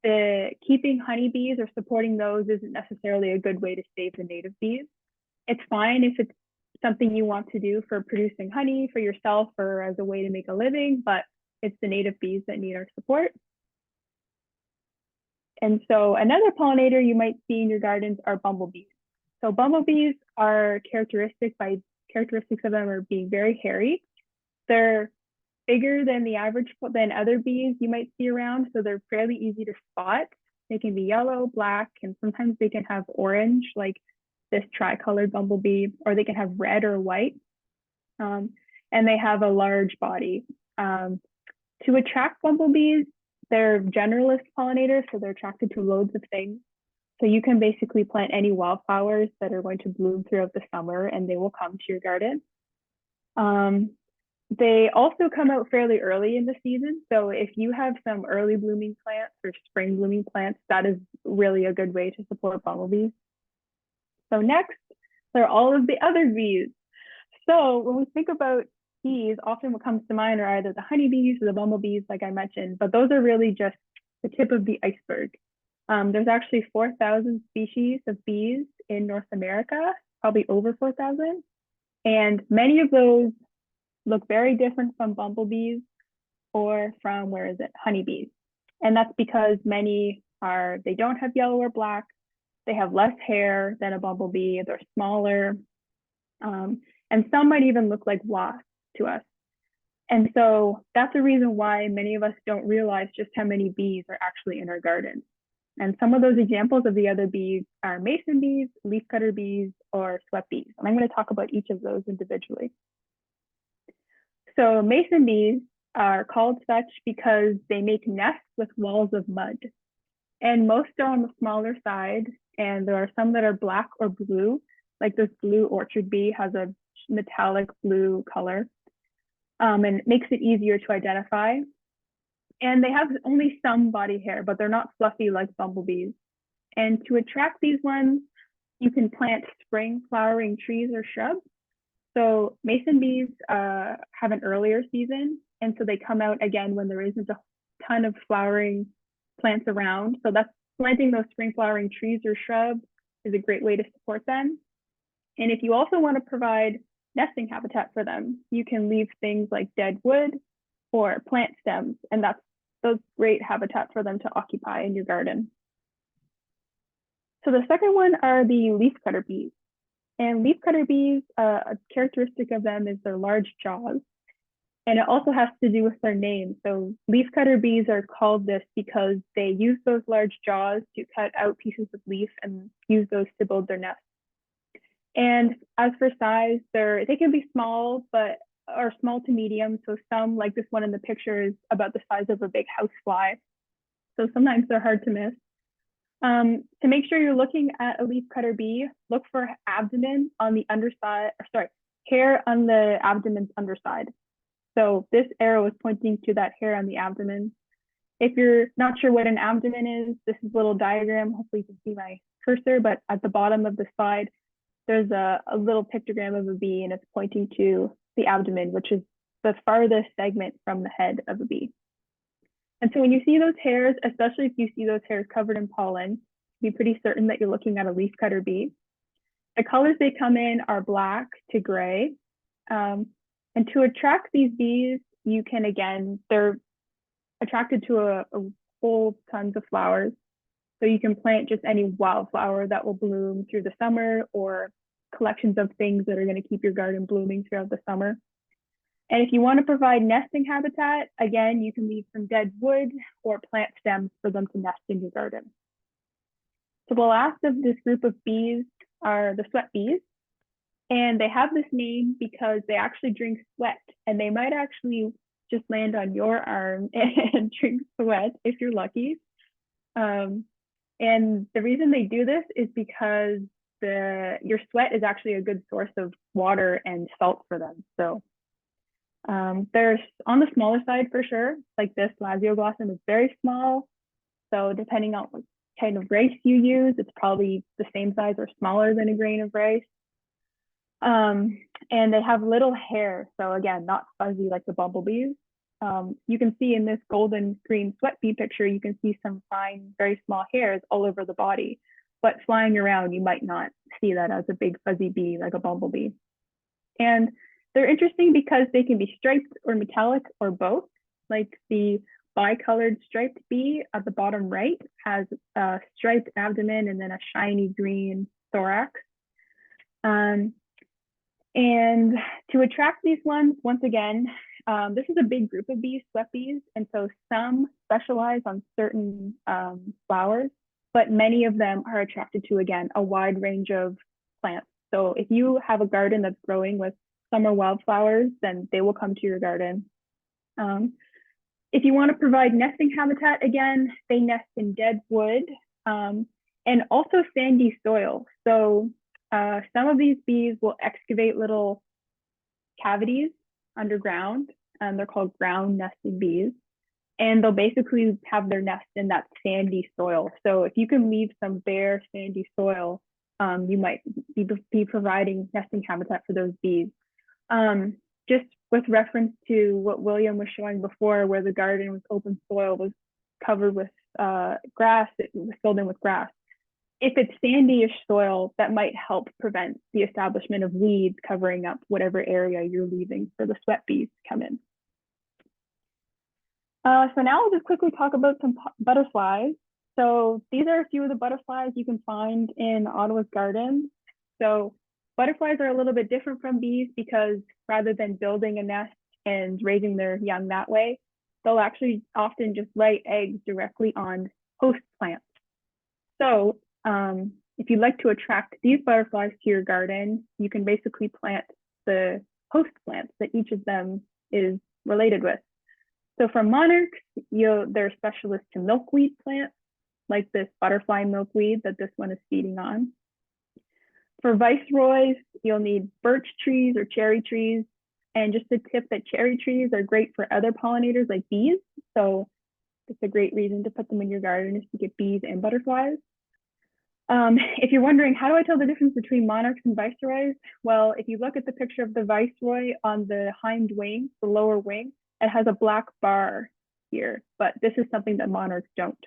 keeping honeybees or supporting those isn't necessarily a good way to save the native bees. It's fine if it's something you want to do for producing honey for yourself or as a way to make a living, but it's the native bees that need our support. And so another pollinator you might see in your gardens are bumblebees. So bumblebees are characteristics of them are being very hairy. They're bigger than other bees you might see around, so they're fairly easy to spot. They can be yellow, black, and sometimes they can have orange, like this tricolored bumblebee, or they can have red or white. And they have a large body. To attract bumblebees, they're generalist pollinators, so they're attracted to loads of things. So you can basically plant any wildflowers that are going to bloom throughout the summer and they will come to your garden. They also come out fairly early in the season. So if you have some early blooming plants or spring blooming plants, that is really a good way to support bumblebees. So next, there are all of the other bees. So when we think about bees, often what comes to mind are either the honeybees or the bumblebees, like I mentioned, but those are really just the tip of the iceberg. There's actually 4,000 species of bees in North America, probably over 4,000. And many of those look very different from bumblebees or from, where is it, honeybees. And that's because they don't have yellow or black, they have less hair than a bumblebee, they're smaller, and some might even look like wasps to us. And so that's the reason why many of us don't realize just how many bees are actually in our garden. And some of those examples of the other bees are mason bees, leafcutter bees, or sweat bees. And I'm going to talk about each of those individually. So mason bees are called such because they make nests with walls of mud. And most are on the smaller side, and there are some that are black or blue, like this blue orchard bee has a metallic blue color, and it makes it easier to identify. And they have only some body hair, but they're not fluffy like bumblebees. And to attract these ones, you can plant spring flowering trees or shrubs. So mason bees have an earlier season, and so they come out again when there isn't a ton of flowering plants around. So that's planting those spring flowering trees or shrubs is a great way to support them. And if you also want to provide nesting habitat for them, you can leave things like dead wood or plant stems, and those great habitat for them to occupy in your garden. So the second one are the leafcutter bees. And leafcutter bees, a characteristic of them is their large jaws. And it also has to do with their name. So leafcutter bees are called this because they use those large jaws to cut out pieces of leaf and use those to build their nests. And as for size, they can be small, but are small to medium. So some, like this one in the picture, is about the size of a big housefly. So sometimes they're hard to miss. To make sure you're looking at a leafcutter bee, look for abdomen on the underside, hair on the abdomen's underside. So this arrow is pointing to that hair on the abdomen. If you're not sure what an abdomen is, this is a little diagram. Hopefully you can see my cursor, but at the bottom of the slide, there's a little pictogram of a bee, and it's pointing to the abdomen, which is the farthest segment from the head of a bee. And so when you see those hairs, especially if you see those hairs covered in pollen, be pretty certain that you're looking at a leafcutter bee. The colors they come in are black to gray. And to attract these bees, you can, again, they're attracted to a whole tons of flowers. So you can plant just any wildflower that will bloom through the summer, or collections of things that are going to keep your garden blooming throughout the summer. And if you want to provide nesting habitat, again, you can leave some dead wood or plant stems for them to nest in your garden. So the last of this group of bees are the sweat bees. And they have this name because they actually drink sweat, and they might actually just land on your arm and drink sweat if you're lucky. And the reason they do this is because your sweat is actually a good source of water and salt for them. So they're on the smaller side for sure. Like this Lasioglossom is very small. So depending on what kind of rice you use, it's probably the same size or smaller than a grain of rice. And they have little hair. So again, not fuzzy like the bumblebees. You can see in this golden green sweat bee picture, you can see some fine, very small hairs all over the body, but flying around, you might not see that as a big fuzzy bee like a bumblebee. And they're interesting because they can be striped or metallic or both. Like the bicolored striped bee at the bottom right has a striped abdomen and then a shiny green thorax. And to attract these ones, once again, this is a big group of bees, sweat bees, and so some specialize on certain flowers, but many of them are attracted to, again, a wide range of plants. So if you have a garden that's growing with summer wildflowers, then they will come to your garden. If you want to provide nesting habitat, again, they nest in dead wood and also sandy soil. So some of these bees will excavate little cavities underground, and they're called ground nesting bees. And they'll basically have their nest in that sandy soil. So if you can leave some bare sandy soil, you might be providing nesting habitat for those bees. Just with reference to what William was showing before, where the garden with open soil was covered with grass, it was filled in with grass. if it's sandy-ish soil, that might help prevent the establishment of weeds covering up whatever area you're leaving for the sweat bees to come in. So now I'll just quickly talk about some butterflies. So these are a few of the butterflies you can find in Ottawa's gardens. So butterflies are a little bit different from bees because rather than building a nest and raising their young that way, they'll actually often just lay eggs directly on host plants. So if you'd like to attract these butterflies to your garden, you can basically plant the host plants that each of them is related with. So for monarchs, they're specialists to milkweed plants, like this butterfly milkweed that this one is feeding on. For viceroys, you'll need birch trees or cherry trees. And just a tip that cherry trees are great for other pollinators like bees. So it's a great reason to put them in your garden is to get bees and butterflies. If you're wondering, how do I tell the difference between monarchs and viceroys? Well, if you look at the picture of the viceroy on the hind wing, the lower wing, it has a black bar here, but this is something that monarchs don't.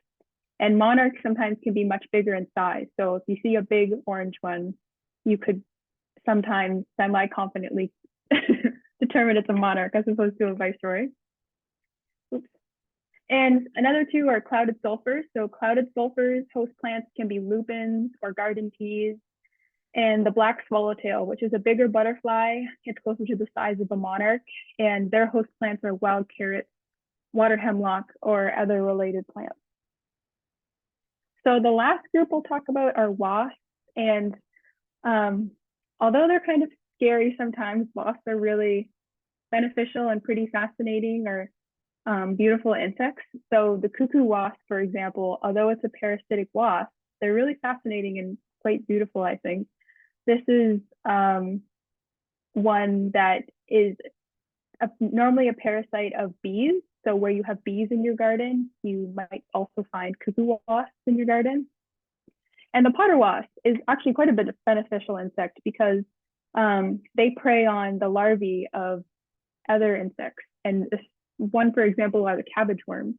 And monarchs sometimes can be much bigger in size. So if you see a big orange one, you could sometimes semi-confidently determine it's a monarch as opposed to a viceroy. Oops. And another two are clouded sulfurs. So clouded sulfurs host plants can be lupins or garden peas. And the black swallowtail, which is a bigger butterfly, it's closer to the size of a monarch, and their host plants are wild carrots, water hemlock, or other related plants. So the last group we'll talk about are wasps, and although they're kind of scary sometimes, wasps are really beneficial and pretty fascinating or beautiful insects. So the cuckoo wasp, for example, although it's a parasitic wasp, they're really fascinating and quite beautiful, I think. This is one that is normally a parasite of bees. So where you have bees in your garden, you might also find cuckoo wasps in your garden. And the potter wasp is actually quite a bit of beneficial insect because they prey on the larvae of other insects. And this one, for example, are the cabbage worms.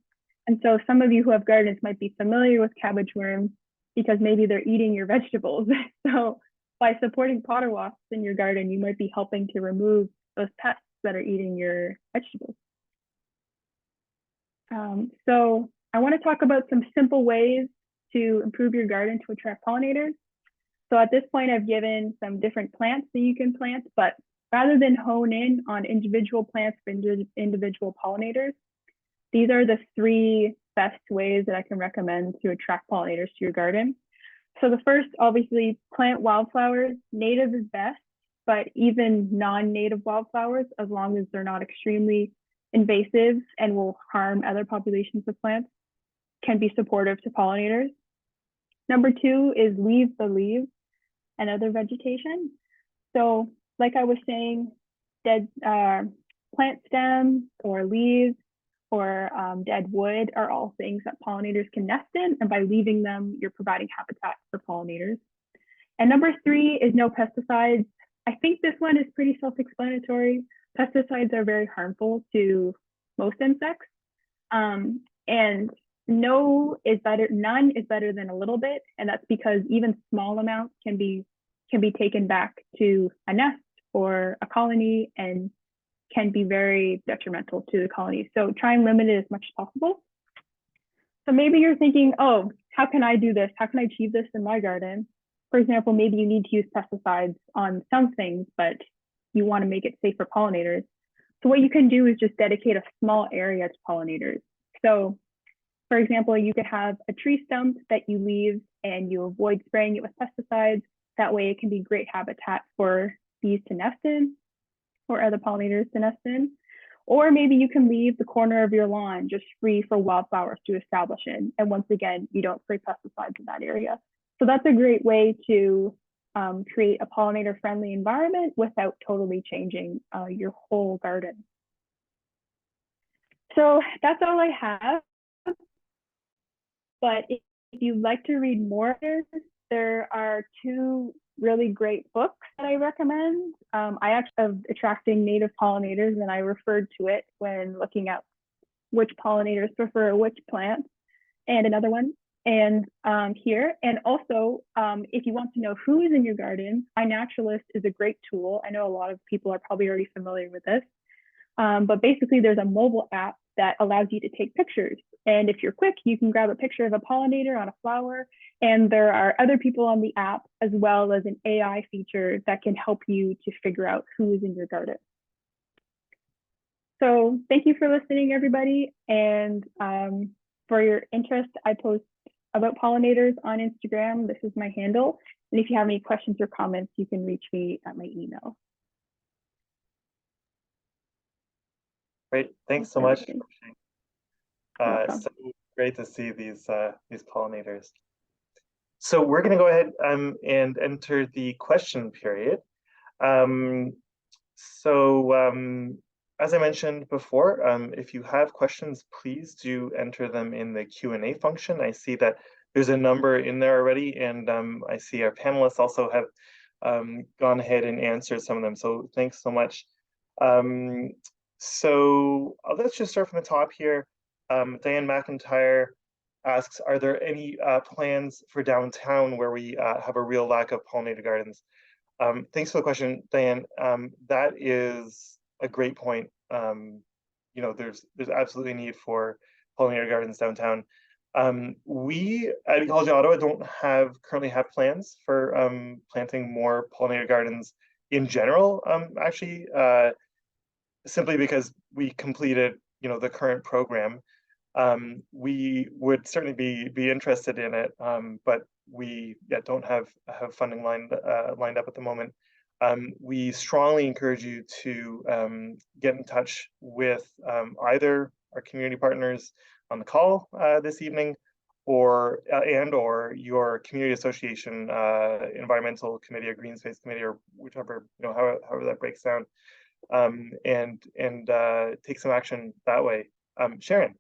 And so some of you who have gardens might be familiar with cabbage worms because maybe they're eating your vegetables. So by supporting potter wasps in your garden, you might be helping to remove those pests that are eating your vegetables. So I want to talk about some simple ways to improve your garden to attract pollinators. So at this point, I've given some different plants that you can plant, but rather than hone in on individual plants for individual pollinators, these are the 3 best ways that I can recommend to attract pollinators to your garden. So the first, obviously, plant wildflowers. Native is best, but even non-native wildflowers, as long as they're not extremely invasive and will harm other populations of plants, can be supportive to pollinators. Number 2 is leave the leaves and other vegetation. So like I was saying, dead plant stems or leaves or dead wood are all things that pollinators can nest in, and by leaving them, you're providing habitat for pollinators. And number 3 is no pesticides. I think this one is pretty self-explanatory. Pesticides are very harmful to most insects, and none is better than a little bit, and that's because even small amounts can be taken back to a nest or a colony and can be very detrimental to the colony. So try and limit it as much as possible. So maybe you're thinking, oh, how can I do this? How can I achieve this in my garden? For example, maybe you need to use pesticides on some things, but you want to make it safe for pollinators. So what you can do is just dedicate a small area to pollinators. So for example, you could have a tree stump that you leave and you avoid spraying it with pesticides. That way it can be great habitat for bees to nest in or other pollinators to nest in. Or maybe you can leave the corner of your lawn just free for wildflowers to establish in. And once again, you don't spray pesticides in that area. So that's a great way to create a pollinator-friendly environment without totally changing your whole garden. So that's all I have. But if you'd like to read more, there are 2 really great books that I recommend. I actually have Attracting Native Pollinators, and I referred to it when looking at which pollinators prefer which plants. And another one and here. And also, if you want to know who is in your garden, iNaturalist is a great tool. I know a lot of people are probably already familiar with this, but basically there's a mobile app that allows you to take pictures. And if you're quick, you can grab a picture of a pollinator on a flower. And there are other people on the app, as well as an AI feature that can help you to figure out who is in your garden. So thank you for listening, everybody. And for your interest, I post about pollinators on Instagram. This is my handle. And if you have any questions or comments, you can reach me at my email. Great, thanks so much. Welcome. So great to see these pollinators. So we're going to go ahead and enter the question period. As I mentioned before, if you have questions, please do enter them in the Q&A function. I see that there's a number in there already, and I see our panelists also have gone ahead and answered some of them. So thanks so much. So let's just start from the top here. Diane McIntyre asks, are there any plans for downtown where we have a real lack of pollinator gardens? Thanks for the question, Diane. That is a great point. You know, there's absolutely a need for pollinator gardens downtown. We at Ecology Ottawa don't currently have plans for planting more pollinator gardens in general, actually, simply because we completed, you know, the current program. We would certainly be interested in it, but we don't have funding lined up at the moment. We strongly encourage you to get in touch with either our community partners on the call this evening, or your community association, environmental committee or green space committee, or whichever, you know, however that breaks down, and take some action that way. Sharon.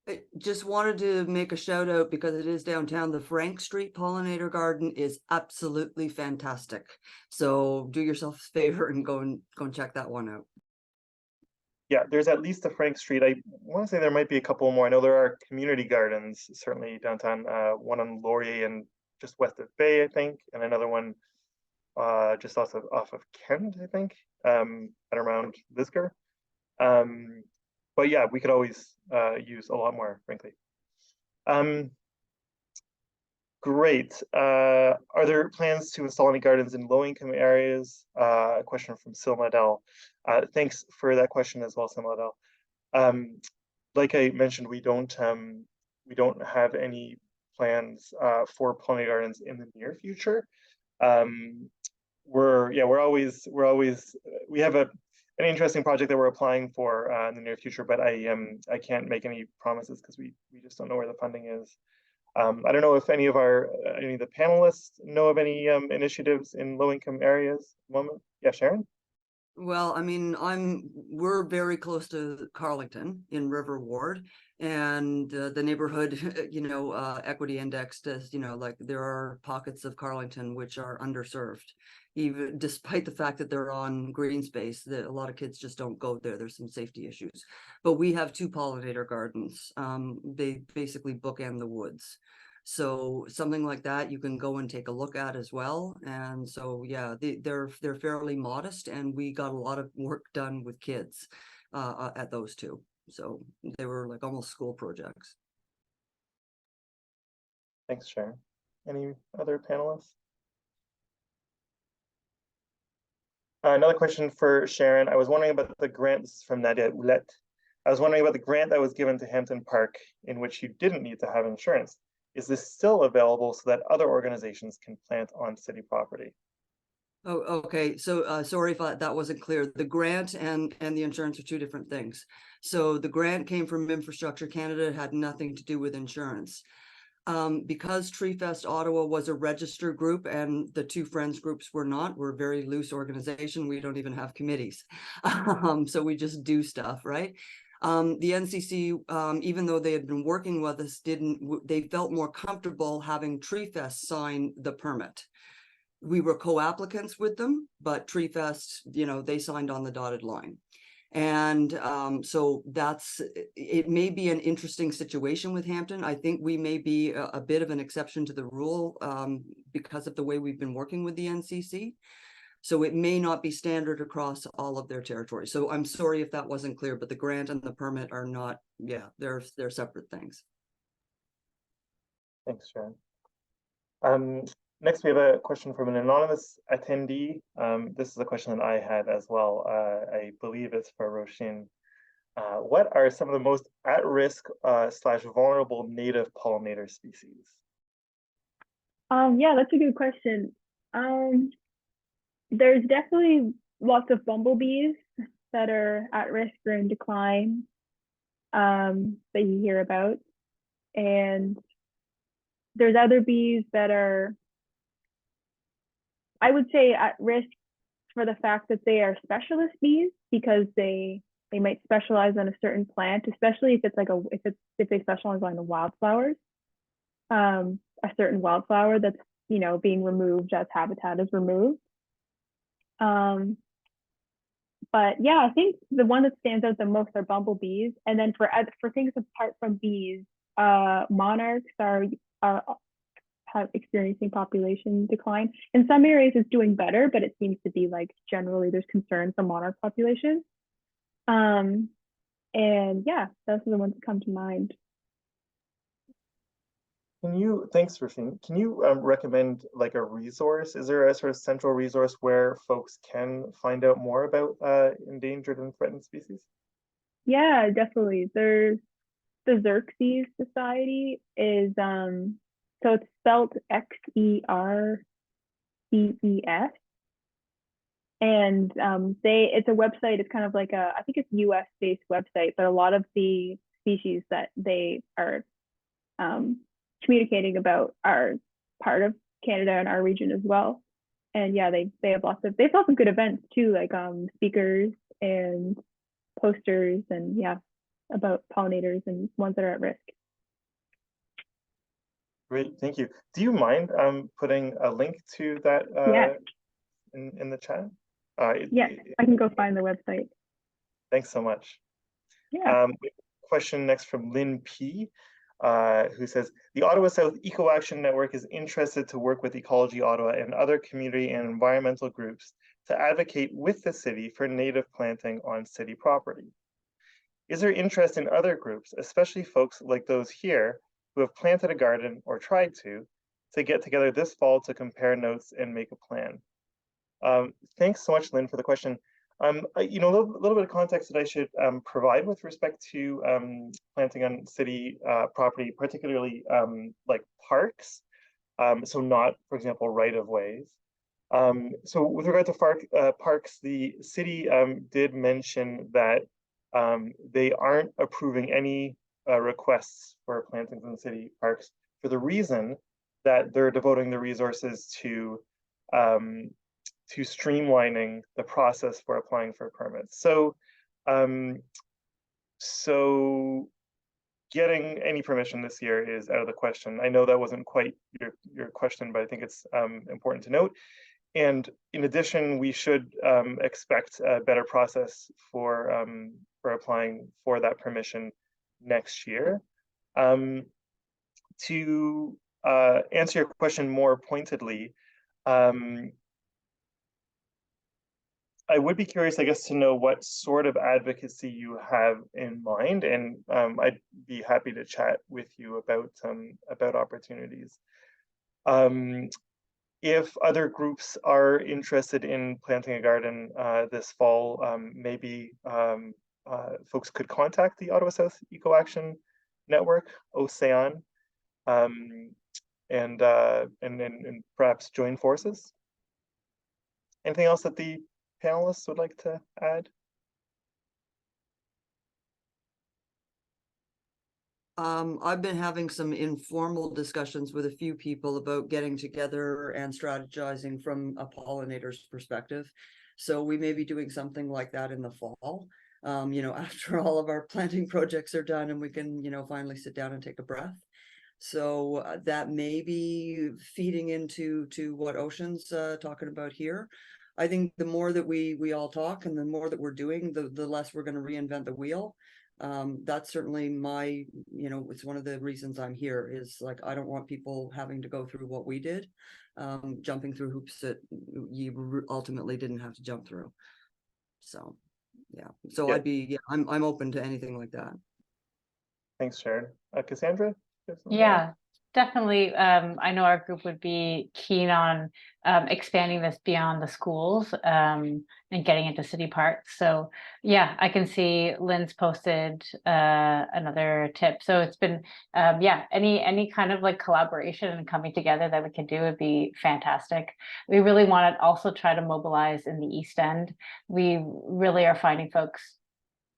I just wanted to make a shout out because it is downtown. The Frank Street Pollinator Garden is absolutely fantastic. So do yourself a favor and go and check that one out. Yeah, there's at least a Frank Street. I want to say there might be a couple more. I know there are community gardens certainly downtown. One on Laurier and just west of Bay, I think, and another one just off of Kent, I think, and around Lisgar. But yeah, we could always use a lot more, frankly. Great. Are there plans to install any gardens in low-income areas? A question from Silma Adele. Thanks for that question as well, Silma Adele. Like I mentioned, we don't have any plans for pollinator gardens in the near future. We have an interesting project that we're applying for in the near future, but I can't make any promises because we just don't know where the funding is. I don't know if any of the panelists know of any initiatives in low-income areas at the moment. Yeah, Sharon? Well, I mean, we're very close to Carlington in River Ward, and the neighborhood, you know, equity index does, you know, like there are pockets of Carlington which are underserved, even despite the fact that they're on green space. That a lot of kids just don't go there. There's some safety issues, but we have 2 pollinator gardens. They basically bookend the woods. So something like that you can go and take a look at as well. And so yeah, they're fairly modest, and we got a lot of work done with kids at those 2. So they were like almost school projects. Thanks, Sharon. Any other panelists? Another question for Sharon. I was wondering about the grants from Nadia Ouellette. I was wondering about the grant that was given to Hampton Park in which you didn't need to have insurance. Is this still available so that other organizations can plant on city property? Oh, okay. So sorry if that wasn't clear. The grant and the insurance are 2 different things. So the grant came from Infrastructure Canada. It had nothing to do with insurance. Because Tree Fest Ottawa was a registered group and the 2 friends groups were not. We're a very loose organization. We don't even have committees. So we just do stuff, right? The NCC, even though they had been working with us, they felt more comfortable having Tree Fest sign the permit. We were co-applicants with them, but Tree Fest, you know, they signed on the dotted line. And so it may be an interesting situation with Hampton. I think we may be a bit of an exception to the rule because of the way we've been working with the NCC. So it may not be standard across all of their territory. So I'm sorry if that wasn't clear, but the grant and the permit are not, yeah, they're separate things. Thanks, Sharon. Next, we have a question from an anonymous attendee. This is a question that I had as well. I believe it's for Roisin. What are some of the most at-risk slash vulnerable native pollinator species? Yeah, that's a good question. There's definitely lots of bumblebees that are at risk or in decline that you hear about. And there's other bees that are, I would say, at risk for the fact that they are specialist bees because they might specialize on a certain plant, especially if it's like if they specialize on the wildflowers, a certain wildflower that's being removed as habitat is removed. But yeah, I think the one that stands out the most are bumblebees, and then for things apart from bees, monarchs are experiencing population decline. In some areas it's doing better, but it seems to be like generally there's concern for monarch populations. And yeah, those are the ones that come to mind. Thanks, Roisin. Can you recommend like a resource? Is there a sort of central resource where folks can find out more about endangered and threatened species? Yeah, definitely. There's the Xerces Society is so it's spelled XERCES, and it's a website. It's kind of like I think it's US based website, but a lot of the species that they are communicating about are part of Canada and our region as well. And yeah, they have they've got some good events too, like speakers and posters and yeah, about pollinators and ones that are at risk. Great, thank you. Do you mind putting a link to that Yeah. in the chat? Yeah, I can go find the website. Thanks so much. Yeah. Question next from Lynn P, who says, the Ottawa South Eco Action Network is interested to work with Ecology Ottawa and other community and environmental groups to advocate with the city for native planting on city property. Is there interest in other groups, especially folks like those here who have planted a garden or tried to get together this fall to compare notes and make a plan? Thanks so much, Lynn, for the question. A little bit of context that I should provide with respect to planting on city property, particularly like parks. So not, for example, right-of-ways. So with regard to parks, the city did mention that they aren't approving any requests for plantings in city parks for the reason that they're devoting the resources to streamlining the process for applying for permits. So, so getting any permission this year is out of the question. I know that wasn't quite your question, but I think it's important to note. And in addition, we should expect a better process for applying for that permission next year. To answer your question more pointedly, I would be curious, I guess, to know what sort of advocacy you have in mind, and I'd be happy to chat with you about opportunities. If other groups are interested in planting a garden this fall, maybe folks could contact the Ottawa South Eco Action Network, OSEAN, and perhaps join forces. Anything else that the panelists would like to add? I've been having some informal discussions with a few people about getting together and strategizing from a pollinator's perspective. So we may be doing something like that in the fall, after all of our planting projects are done and we can, finally sit down and take a breath. So that may be feeding into what Ocean's talking about here. I think the more that we all talk and the more that we're doing, the less we're going to reinvent the wheel. That's certainly my, it's one of the reasons I'm here is like, I don't want people having to go through what we did, jumping through hoops that you ultimately didn't have to jump through. So, yeah. So Yeah. I'm open to anything like that. Thanks, Sharon. Cassandra? You have something to add? Yeah, definitely. I know our group would be keen on expanding this beyond the schools and getting into city parks. So yeah, I can see Lynn's posted another tip. So it's been yeah, any kind of like collaboration and coming together that we can do would be fantastic. We really want to also try to mobilize in the East End. We really are finding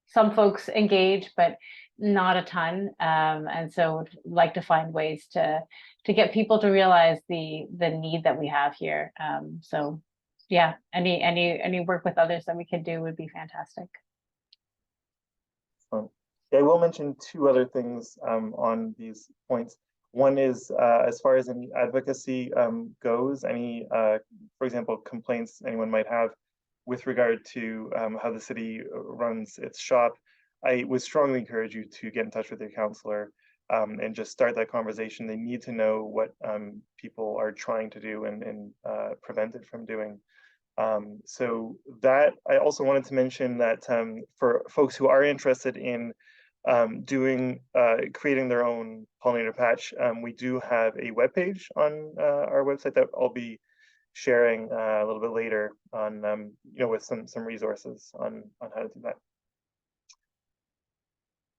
some folks engage, but not a ton. And so would like to find ways to get people to realize the need that we have here. So yeah, any work with others that we can do would be fantastic. Yeah, I will mention two other things on these points. One is as far as any advocacy goes, any, for example, complaints anyone might have with regard to how the city runs its shop, I would strongly encourage you to get in touch with your counselor and just start that conversation. They need to know what people are trying to do and prevent it from doing. So that I also wanted to mention that for folks who are interested in creating their own pollinator patch, we do have a webpage on our website that I'll be sharing a little bit later on, with some resources on how to do that.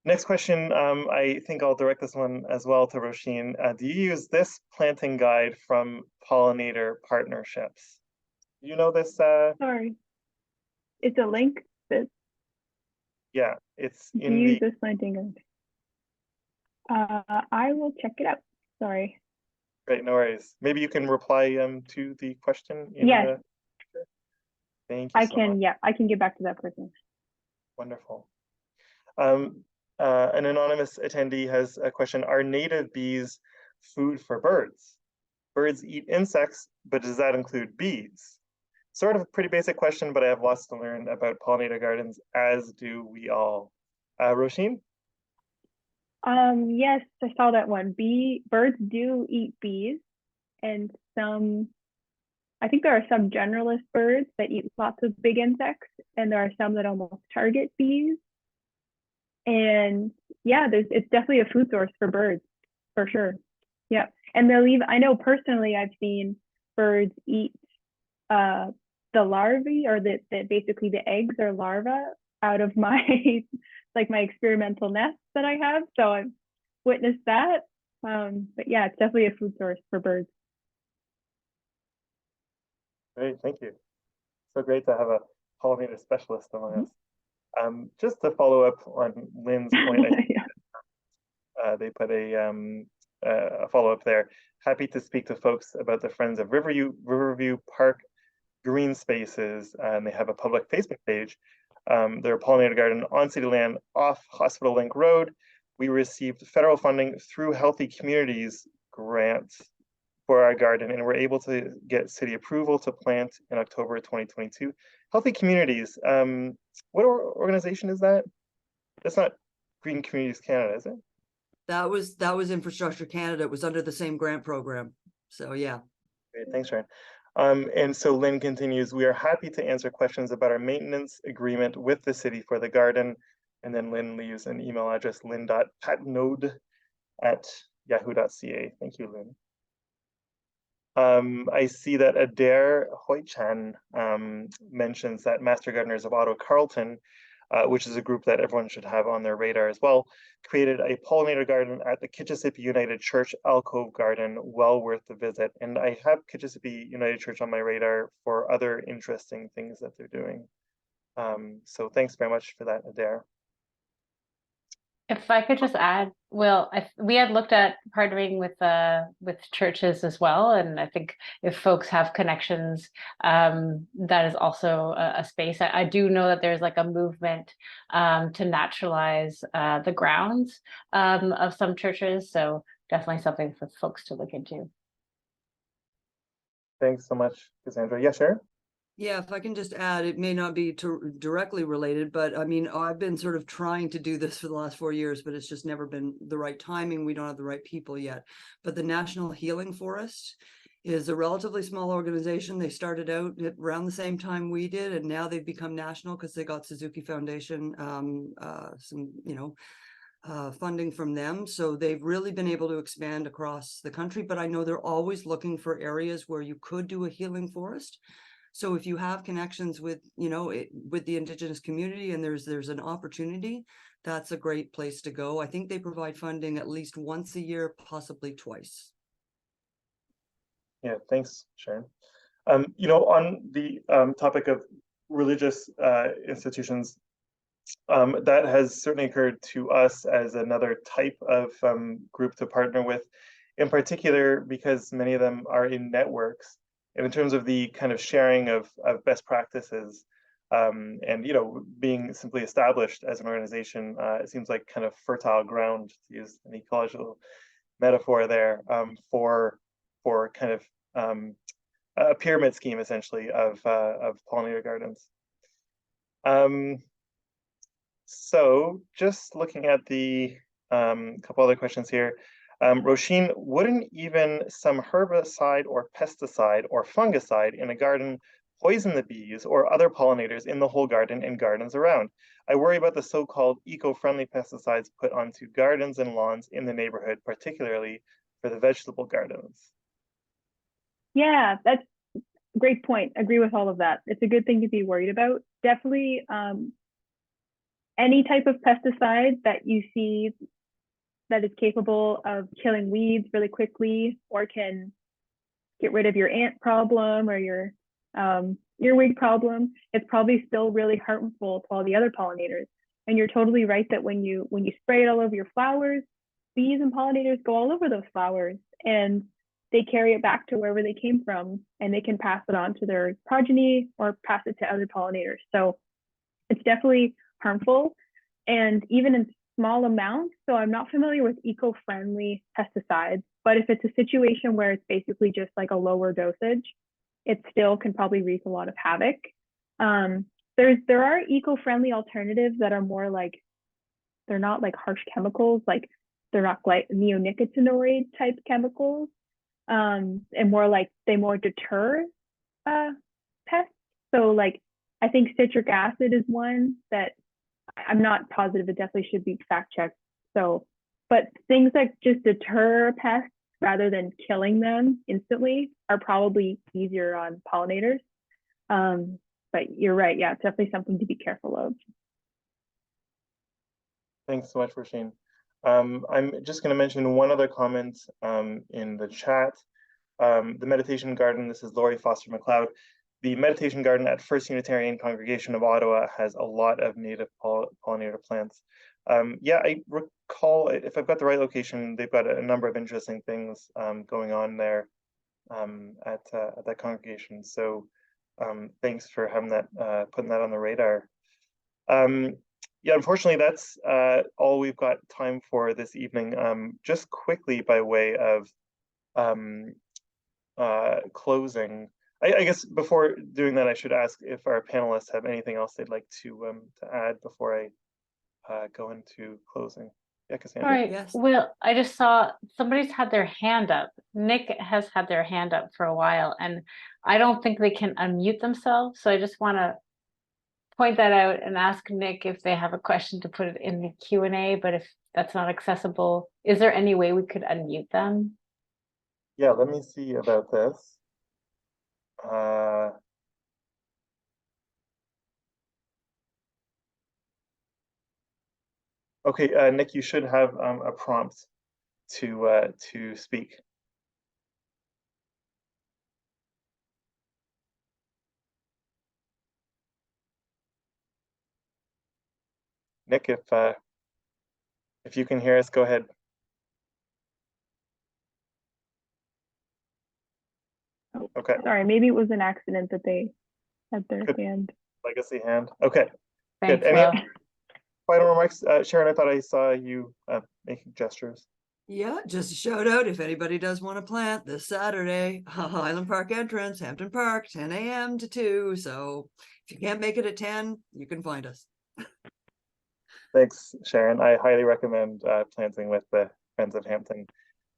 Next question, I think I'll direct this one as well to Roisin. Do you use this planting guide from Pollinator Partnerships? Do you know this? Sorry. It's a link that Yeah, it's to in use the, this planting guide. I will check it out. Sorry. great, no worries. Maybe you can reply to the question in Yes, the, thank you I so much. can. Yeah, I can get back to that person. Wonderful. An anonymous attendee has a question. Are native bees food for birds? Birds eat insects, but does that include bees? Sort of a pretty basic question, but I have lots to learn about pollinator gardens, as do we all. Roisin? Yes, I saw that one. Birds do eat bees, and I think there are some generalist birds that eat lots of big insects, and there are some that almost target bees. And yeah, it's definitely a food source for birds, for sure. Yeah, and I know personally, I've seen birds eat the larvae, or that basically the eggs are larvae out of my like my experimental nest that I have. So I've witnessed that. But yeah, it's definitely a food source for birds. Great, thank you. So great to have a pollinator specialist among us. Just to follow up on Lynn's point, I think they put a follow-up there. Happy to speak to folks about the Friends of Riverview Park Green Spaces, and they have a public Facebook page. They're a pollinator garden on city land off Hospital Link Road. We received federal funding through Healthy Communities grant for our garden, and we're able to get city approval to plant in October 2022. Healthy Communities, what organization is that? That's not Green Communities Canada, is it? That was Infrastructure Canada. It was under the same grant program. So yeah. Great, thanks, Sharon. And so Lynn continues, we are happy to answer questions about our maintenance agreement with the city for the garden. And then Lynn leaves an email address, lynn.patnode@yahoo.ca. Thank you, Lynn. I see that Adair Hoychan mentions that Master Gardeners of Ottawa Carleton, which is a group that everyone should have on their radar as well, created a pollinator garden at the Kitchissippi United Church Alcove Garden, well worth the visit. And I have Kitchissippi United Church on my radar for other interesting things that they're doing. So thanks very much for that, Adair. If I could just add, Will, we had looked at partnering with churches as well, and I think if folks have connections, that is also a space. I do know that there's like a movement to naturalize the grounds of some churches, so definitely something for folks to look into. Thanks so much, Cassandra. Yeah, Sharon? Yeah, if I can just add, it may not be directly related, but I mean, I've been sort of trying to do this for the last 4 years, but it's just never been the right timing. We don't have the right people yet. But the National Healing Forest is a relatively small organization. They started out around the same time we did, and now they've become national because they got Suzuki Foundation, some, funding from them. So they've really been able to expand across the country, but I know they're always looking for areas where you could do a healing forest. So if you have connections with, with the Indigenous community and there's an opportunity, that's a great place to go. I think they provide funding at least once a year, possibly twice. Yeah, thanks, Sharon. On the topic of religious institutions, that has certainly occurred to us as another type of group to partner with, in particular because many of them are in networks. And in terms of the kind of sharing of best practices, and being simply established as an organization, it seems like kind of fertile ground, to use an ecological metaphor there, for kind of a pyramid scheme essentially of pollinator gardens. So just looking at the couple other questions here. Roisin, wouldn't even some herbicide or pesticide or fungicide in a garden poison the bees or other pollinators in the whole garden and gardens around? I worry about the so-called eco-friendly pesticides put onto gardens and lawns in the neighborhood, particularly for the vegetable gardens. Yeah, that's a great point. Agree with all of that. It's a good thing to be worried about. Definitely any type of pesticide that you see that is capable of killing weeds really quickly or can get rid of your ant problem or your earwig problem, it's probably still really harmful to all the other pollinators. And you're totally right that when you spray it all over your flowers, bees and pollinators go all over those flowers and they carry it back to wherever they came from and they can pass it on to their progeny or pass it to other pollinators. So it's definitely harmful. And even in small amounts, so I'm not familiar with eco-friendly pesticides, but if it's a situation where it's basically just like a lower dosage, it still can probably wreak a lot of havoc. There are eco-friendly alternatives that are more like, they're not like harsh chemicals, like they're not like neonicotinoid type chemicals, and more like they more deter pests. So like I think citric acid is one that I'm not positive, it definitely should be fact checked. So, but things that just deter pests rather than killing them instantly are probably easier on pollinators. But you're right, yeah, it's definitely something to be careful of. Thanks so much, Roisin. I'm just going to mention one other comment in the chat. The meditation garden, this is Laurie Foster McLeod. The meditation garden at First Unitarian Congregation of Ottawa has a lot of native pollinator plants. Yeah, I recall, if I've got the right location, they've got a number of interesting things going on there at that congregation. So thanks for having that, putting that on the radar. Yeah, unfortunately, that's all we've got time for this evening. Just quickly, by way of closing, I guess before doing that, I should ask if our panelists have anything else they'd like to add before I go into closing. Yeah, All Cassandra. right. Yes. Well, I just saw somebody's had their hand up. Nick has had their hand up for a while, and I don't think they can unmute themselves. So I just want to point that out and ask Nick if they have a question to put it in the Q&A, but if that's not accessible, is there any way we could unmute them? Yeah, let me see about this. Okay, Nick, you should have a prompt to speak. Nick, if you can hear us, go ahead. Oh, Okay. sorry, maybe it was an accident that they had their Good. hand. Legacy hand. Okay. Thanks, Good. Any Will. final remarks? Sharon, I thought I saw you making gestures. Yeah, just a shout out if anybody does want to plant this Saturday, Highland Park entrance, Hampton Park, 10 a.m. to 2. So if you can't make it at 10, you can find us. Thanks, Sharon. I highly recommend planting with the Friends of Hampton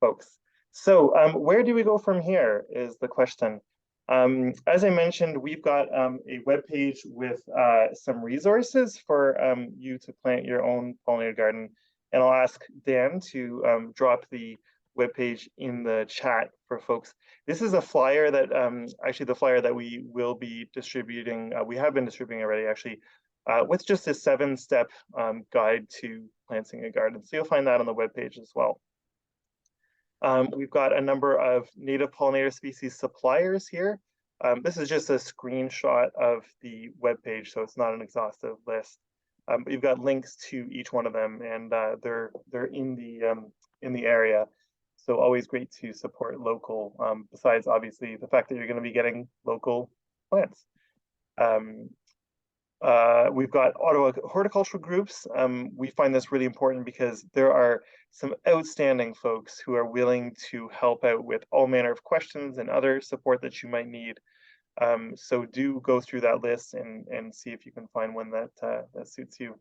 folks. So where do we go from here is the question. As I mentioned, we've got a web page with some resources for you to plant your own pollinator garden. And I'll ask Dan to drop the web page in the chat for folks. This is a flyer that actually the flyer that we will be distributing. We have been distributing already, actually, with just a 7-step guide to planting a garden. So you'll find that on the webpage as well. We've got a number of native pollinator species suppliers here. This is just a screenshot of the webpage, so it's not an exhaustive list. But you've got links to each one of them, and they're in the area. So always great to support local. Besides, obviously, the fact that you're going to be getting local plants. We've got Ottawa horticultural groups. We find this really important because there are some outstanding folks who are willing to help out with all manner of questions and other support that you might need. So do go through that list and see if you can find one that suits you.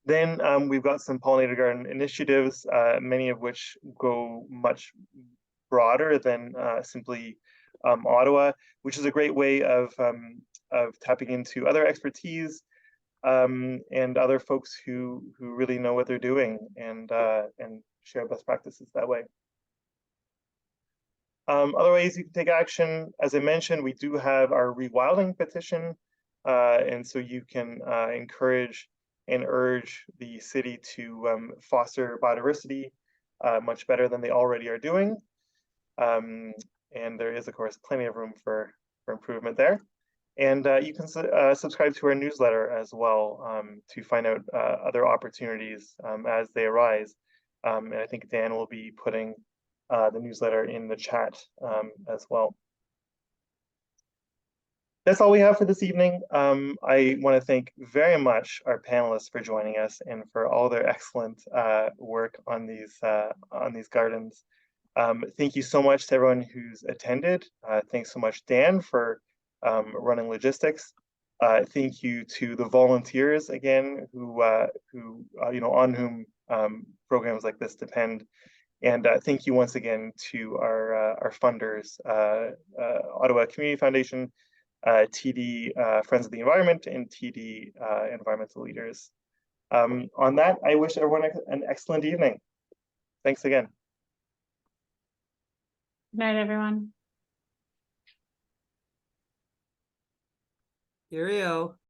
Then we've got some pollinator garden initiatives, many of which go much broader than simply Ottawa, which is a great way of tapping into other expertise and other folks who really know what they're doing and share best practices that way. Other ways you can take action, as I mentioned, we do have our rewilding petition, and so you can encourage and urge the city to foster biodiversity much better than they already are doing. And there is, of course, plenty of room for improvement there. And you can subscribe to our newsletter as well to find out other opportunities as they arise. And I think Dan will be putting the newsletter in the chat as well. That's all we have for this evening. I want to thank very much our panelists for joining us and for all their excellent work on these gardens. Thank you so much to everyone who's attended. Thanks so much, Dan, for running logistics. Thank you to the volunteers again, who you know, on whom programs like this depend. And thank you once again to our funders, Ottawa Community Foundation, TD Friends of the Environment, and TD Environmental Leaders. On that, I wish everyone an excellent evening. Thanks again. Good night, everyone. Cheerio.